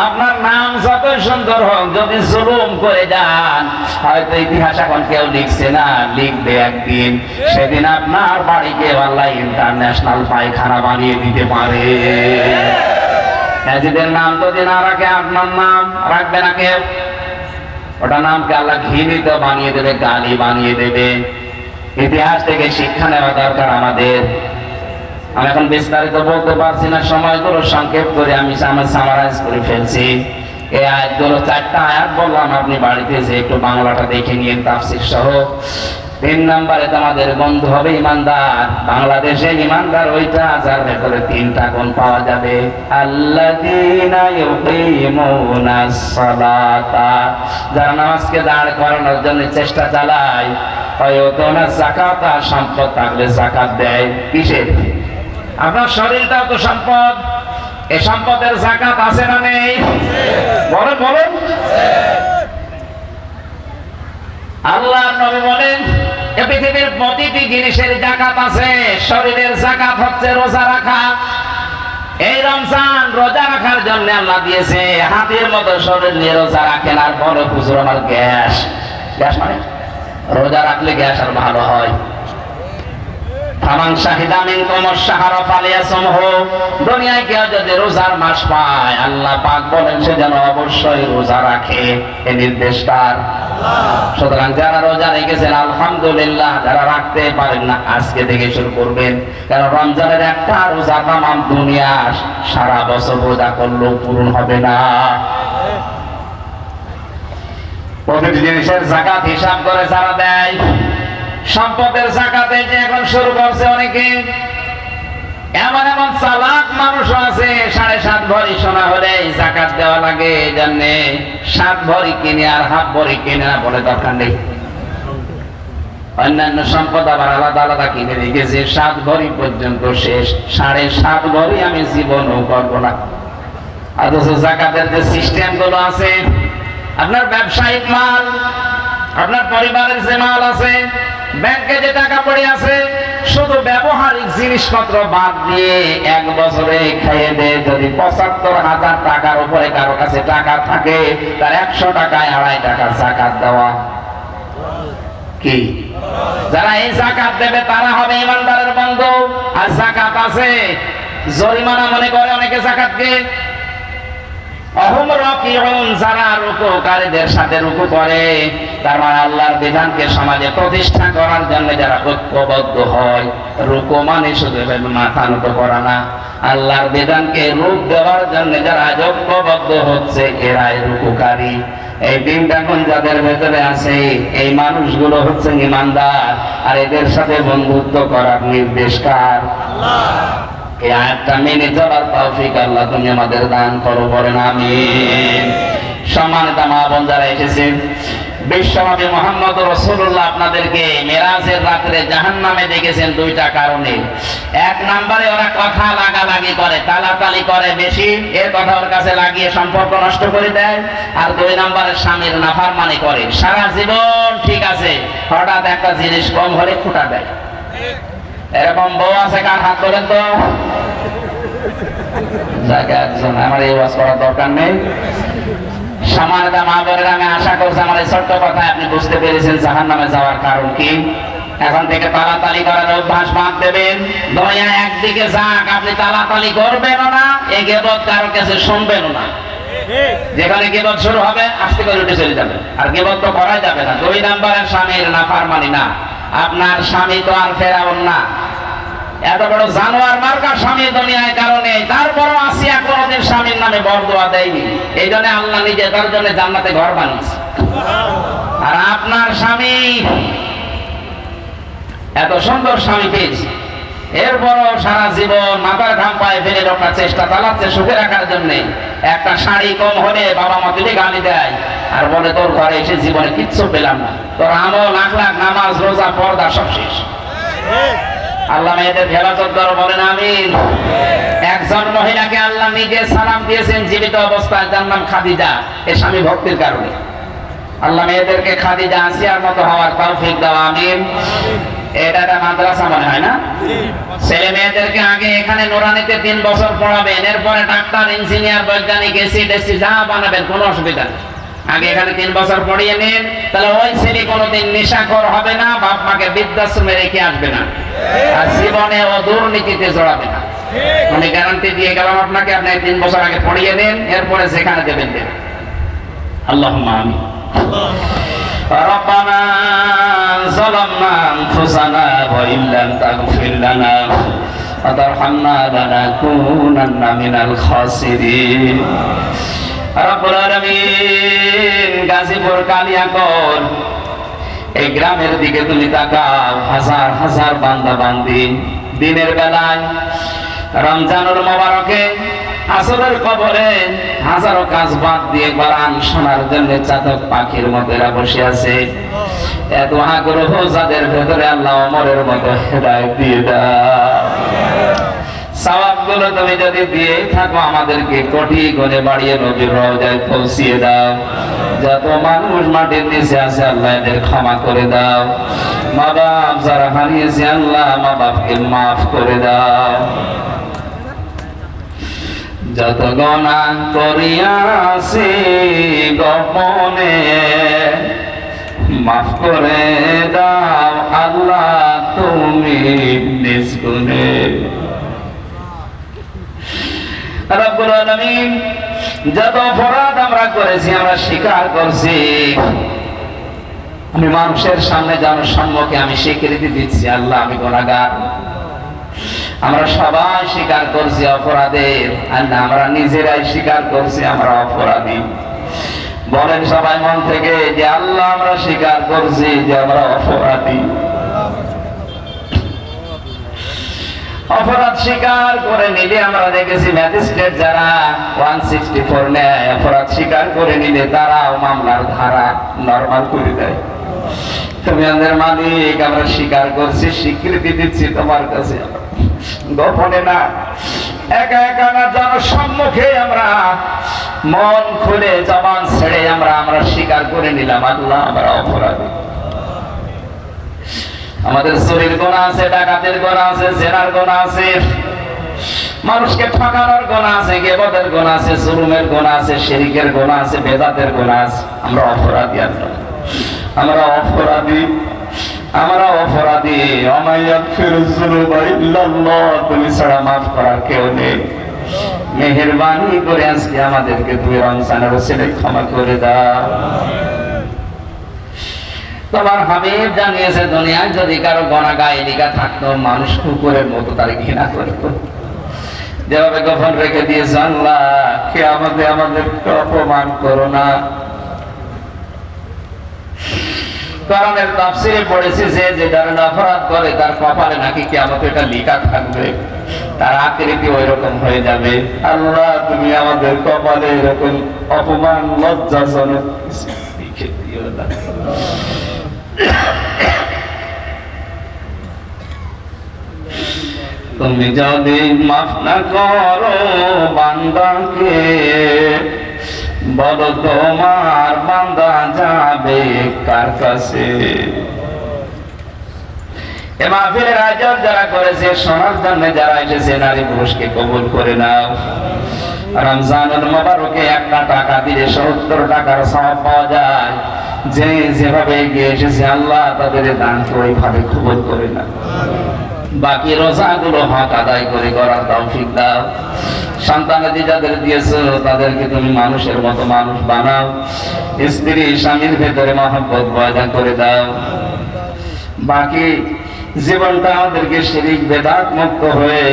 আপনার নাম যত সুন্দর হোক, যদি জুলুম করে যান, হয়তো ইতিহাস এখন কেউ লিখছে না, লিখবে একদিন, সেদিন আপনার বাড়িকে আল্লাহ ইন্টারন্যাশনাল পায়খানা বানিয়ে দিতে পারে। ইয়াজিদের নাম যদি না রাখে, আপনার নাম রাখবে না কেউ। ওটা নামকে আল্লাহ ঘৃণিত বানিয়ে দেবে, গালি বানিয়ে দেবে। ইতিহাস থেকে শিক্ষা নেওয়া দরকার আমাদের। আমি এখন বিস্তারিত বলতে পারছি না, সময়গুলো সংক্ষেপ করে আমি সামারাইজ করে ফেলছি। এই আয়াতগুলো 4টা আয়াত বললাম, আপনি বাড়িতে যে একটু বাংলাটা দেখে নিয়ে তাফসীর সহ। 3 নম্বরে তোমাদের বন্ধু হবে ইমানদার। বাংলাদেশে ইমানদার ওইটা যার ভেতরে 3টা গুণ পাওয়া যাবে। আল্লাযীনা ইউকিমুনাস সালাতা, যারা নামাজকে দাঁড় করানোর জন্য চেষ্টা চালায়। ওয়ায়ুতুনা যাকাতা, সম্পদ থাকলে যাকাত দেয়। কিসের? আপনার শরীরটাও তো সম্পদ। এই সম্পদের যাকাত আছে না নেই? বলেন বলেন। আল্লাহর নবী বলেন, এই পৃথিবীর প্রতিটি জিনিসের যাকাত আছে। শরীরের যাকাত হচ্ছে রোজা রাখা। এই রমজান রোজা রাখার জন্য আল্লাহ দিয়েছে। হাতের মতো শরীর নিয়ে রোজা রাখেন, আর বড় হুজুর আমার গ্যাস। গ্যাস মানে রোজা রাখলে গ্যাস আর ভালো হয়। ফামান শাহিদা মিনকুম আশ-শাহরা ফালিয়াসুমহু, দুনিয়ায় কেউ যদি রোজার মাস পায়, আল্লাহ পাক বলেন সে যেন অবশ্যই রোজা রাখে। এই নির্দেশ কার? আল্লাহ। সুতরাং যারা রোজা রেখেছেন আলহামদুলিল্লাহ, যারা রাখতে পারেন না আজকে থেকে শুরু করবেন। কারণ রমজানের একটা রোজা তামাম দুনিয়া সারা বছর রোজা করলেও পূরণ হবে না। প্রতিটি জিনিসের যাকাত হিসাব করে যারা দেয়। সম্পদের যাকাতে যে এখন শুরু করছে অনেকে, এমন এমন চালাক মানুষ আছে, 7.5 ভরি সোনা হলে যাকাত দেওয়া লাগে। এই জন্য 7 ভরি কিনে আর হাফ ভরি কিনে না বলে দরকার নেই। অন্যান্য সম্পদ আবার আলাদা আলাদা কিনে রেখেছে, 7 ভরি পর্যন্ত শেষ, 7.5 ভরি আমি জীবনও করবো না। অথচ যাকাতের যে সিস্টেম গুলো আছে, আপনার ব্যবসায়িক মাল, আপনার পরিবারের যে মাল আছে, ব্যাংকে যে টাকা পড়ে আছে, শুধু ব্যবহারিক জিনিসপত্র বাদ দিয়ে 1 বছরে খেয়ে দেয় যদি ৭৫,০০০ টাকার উপরে কারো কাছে টাকা থাকে, তার 100 টাকায় 2.5 টাকা যাকাত দেওয়া কি? যারা এই যাকাত দেবে তারা হবে ইমানদারের বন্ধু। আর যাকাত আছে জরিমানা মনে করে অনেকে যাকাতকে। অহুম রাকি রাকিউন, যারা রুকুকারীদের সাথে রুকু করে, তার মানে আল্লাহর বিধানকে সমাজে প্রতিষ্ঠা করার জন্য যারা ঐক্যবদ্ধ হয়। রুকু মানে শুধু এভাবে মাথা নত করা না, আল্লাহর বিধানকে রূপ দেওয়ার জন্য যারা ঐক্যবদ্ধ হচ্ছে এরাই রুকুকারী। এই তিনটা গুণ যাদের ভেতরে আছে, এই মানুষগুলো হচ্ছে ঈমানদার, আর এদের সাথে বন্ধুত্ব করার নির্দেশ কার? এই আয়াতটা মেনে চলার তৌফিক আল্লাহ তুমি আমাদের দান করো, বলেন আমিন। সম্মানিত মা বোন যারা এসেছেন, বিশ্বনবী মুহাম্মদ রাসূলুল্লাহ আপনাদেরকে মেরাজের রাতে জাহান্নামে দেখেছেন দুইটা কারণে। এক নম্বরে ওরা কথা লাগালাগি করে, তালাতালি করে বেশি, এর কথা ওর কাছে লাগিয়ে সম্পর্ক নষ্ট করে দেয়। আর দুই নম্বরে স্বামীর নাফরমানি করে, সারা জীবন ঠিক আছে, হঠাৎ একটা জিনিস কম হলে খুঁটা দেয়। এরকম বউ আছে কার? হাত তোলেন তো। যাকে একজন, আমার এই ওয়াজ করার দরকার নেই। সম্মানিত মা বোনেরা, আমি আশা করছি আমার এই ছোট্ট কথায় আপনি বুঝতে পেরেছেন জাহান্নামে যাওয়ার কারণ কি। এখন থেকে তালাতালি করার অভ্যাস বাদ দেবেন। দুনিয়া একদিকে যাক, আপনি তালাতালি করবেনও না, এই গীবত কারো কাছে শুনবেনও না। যেখানে গীবত শুরু হবে আস্তে করে উঠে চলে যাবে, আর গীবত তো করাই যাবে না। দুই নম্বরের স্বামীর নাফরমানি না। আপনার স্বামী তো আর ফেরাউন না, এত বড় জানোয়ার মার্কা স্বামী দুনিয়ায় কারণে, তারপরও আসিয়া কোনদিন স্বামীর নামে বরদোয়া দেয়নি। এই জন্য আল্লাহ নিজে তার জন্য জান্নাতে ঘর বানিয়েছে। আর আপনার স্বামী এত সুন্দর স্বামী পেয়েছে, এরপরও সারা জীবন মাথার ঘাম পায়ে ফেলে রক্ষার চেষ্টা চালাচ্ছে সুখে রাখার জন্য। একটা শাড়ি কম হলে বাবা মা তুলে গালি দেয় আর বলে তোর ঘরে এসে জীবনে কিচ্ছু পেলাম না, তোর আমল আখলাক নামাজ রোজা পর্দা সব শেষ। আল্লাহ মেয়েদের হেফাজত করো, বলেন আমিন। একজন মহিলাকে আল্লাহ নিজে সালাম দিয়েছেন জীবিত অবস্থায়, যার নাম খাদিজা, এর স্বামী ভক্তির কারণে। আল্লাহ মেয়েদেরকে খাদিজা আসিয়ার মতো হওয়ার তৌফিক দাও, আমিন। এটা একটা মাদ্রাসা মনে হয় না? ছেলে মেয়েদেরকে আগে এখানে নুরানিতে 3 বছর পড়াবেন, এরপরে ডাক্তার, ইঞ্জিনিয়ার, বৈজ্ঞানিক, এসি টেসি যা বানাবেন, কোনো অসুবিধা নেই। আগে এখানে 3 বছর পড়িয়ে নিন, তাহলে ওই ছেলে কোনোদিন নেশাখোর হবে না, বাপ মাকে বৃদ্ধাশ্রমে রেখে আসবে না, আর জীবনে ও দুর্নীতিতে জড়াবে না। আমি গ্যারান্টি দিয়ে গেলাম আপনাকে। আপনি 3 বছর আগে পড়িয়ে নিন, এরপরে যেখানে দেবেন দেন। আল্লাহুম্মা আমিন। ربنا ظلمنا أنفسنا وإن لم تغفر لنا وترحمنا لنكونن من الخاسرين রব্বুল আলামিন। গাজীপুর কালিয়াকোট এই গ্রামের দিকে তুমি তাকাও, হাজার হাজার বান্দা বান্দি দিনের বেলায় রমজানুল মোবারকে আসরের কবরে হাজারো কাজ বাদ দিয়ে কোরআন শোনার জন্য চাতক পাখির মতো এরা বসে আছে। এত আগ্রহ যাদের ভেতরে, আল্লাহ ওমরের মতো হেদায়েত দিয়ে দাও। সওয়াবগুলো তুমি যদি দিয়ে থাকো, আমাদেরকে কোটি গুণে বাড়িয়ে নবীর রওজায় পৌঁছিয়ে দাও। যত মানুষ মাটির নিচে আছে আল্লাহ এদের ক্ষমা করে দাও। মা বাপ যারা হারিয়েছে আল্লাহ মা বাপকে মাফ করে দাও। যত গুনাহ করিয়াছি গোপনে মাফ করে দাও আল্লাহ তুমি নিজ গুণে। রব্বুল আলামিন, যত অপরাধ আমরা করেছি আমরা স্বীকার করছি। আমি মানুষের সামনে জনসম্মুখে আমি স্বীকৃতি দিচ্ছি আল্লাহ আমি গুনাহগার। আমরা সবাই স্বীকার করছি অপরাধের, আল্লাহ আমরা নিজেরাই স্বীকার করছি আমরা অপরাধী। বলেন সবাই মন থেকে যে আল্লাহ আমরা স্বীকার করছি যে আমরা অপরাধী। অপরাধ স্বীকার করে নিলে আমরা দেখেছি ম্যাজিস্ট্রেট যারা 164 নেয়, অপরাধ স্বীকার করে নিলে তারাও মামলার ধারা নরমাল করে দেয়। তুমি আমাদের মালিক, আমরা স্বীকার করছি, স্বীকৃতি দিচ্ছি তোমার কাছে, গোপনে না, একা একা না, জনসম্মুখে আমরা মন খুলে জবান ছেড়ে আমরা স্বীকার করে নিলাম আল্লাহ আমরা অপরাধী। আমাদের চুরির গুনাহ আছে, ডাকাতের গুনাহ আছে, জেনার গুনাহ আছে, মানুষকে ঠকানোর গুনাহ আছে, গীবতের গুনাহ আছে, জুলুমের গুনাহ আছে, শিরকের গুনাহ আছে, বেদাতের গুনাহ আছে। আমরা অপরাধী, আমরা অপরাধী, আমরা অপরাধী। ওয়া মাইয়াগফিরুয যুনুবা ইল্লাল্লাহ, তুমি ছাড়া মাফ করার কেউ নেই। মেহেরবানি করে আজকে আমাদেরকে তুই রমজানের ছেলে ক্ষমা করে দাও। তোমার হাবিব জানিয়েছে দুনিয়ায় যদি কারো গণা গায়ে লিখা থাকতো মানুষ কুকুরের মতো তার ঘৃণা করতো। যেভাবে গোপন রেখে দিয়েছে আল্লাহ, কে আমাদেরকে অপমান করো না। কোরআনের তাফসীরে পড়েছি যে যে ধরনের অপরাধ করে তার কপালে নাকি কিয়ামত এটা লেখা থাকবে, তার আকৃতি ওই রকম হয়ে যাবে। আল্লাহ তুমি আমাদের কপালে এরকম অপমান লজ্জাজনক লিখে দিও না। তুমি যদি মাফ না করো বান্দাকে, বলো তোমার বান্দা যাবে কার কাছে? এ মাহফিলের আয়োজন যারা করেছে, শোনার জন্য যারা এসেছে, নারী পুরুষকে কবুল করে নাও। রমজানুল মুবারকে একটা টাকা দিলে 70 টাকার সওয়াব পাওয়া যায়। যে যেভাবে এগিয়ে এসেছে আল্লাহ তাদের দানকে ওইভাবে কবুল করে নাও। বাকি রোজাগুলো হক আদায় করে করার তৌফিক দাও। সন্তানাদি যাদের দিয়েছো তাদেরকে তুমি মানুষের মতো মানুষ বানাও। স্ত্রী স্বামীর ভেতরে মহব্বত পয়দা করে দাও। বাকি জীবনটা আমাদেরকে শিরিক বেদাত মুক্ত হয়ে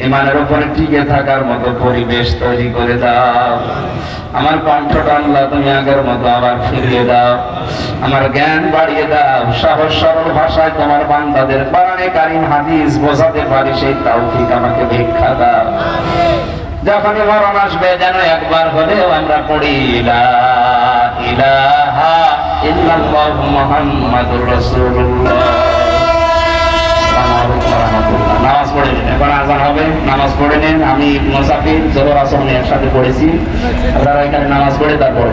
ইমানের উপরে টিকে থাকার মতো পরিবেশ তৈরি করে দাও। আমার কণ্ঠটা আল্লাহ তুমি আগের মতো আবার ফিরিয়ে দাও। আমার জ্ঞান বাড়িয়ে দাও। সহজ সরল ভাষায় তোমার বান্দাদের কোরআনে কারীম হাদিস বোঝাতে পারি সেই তৌফিক আমাকে ভিক্ষা দাও। যখনই মরণ আসবে যেন একবার হলেও আমরা পড়ি লা ইলাহা ইল্লাল্লাহু মুহাম্মাদুর রাসূলুল্লাহ। নামাজ পড়ে নিন, এখন আজান হবে, নামাজ পড়ে নিন। আমি মুসাফির, জোহর আসর একসাথে পড়েছি, আপনারা এখানে নামাজ পড়ে তারপর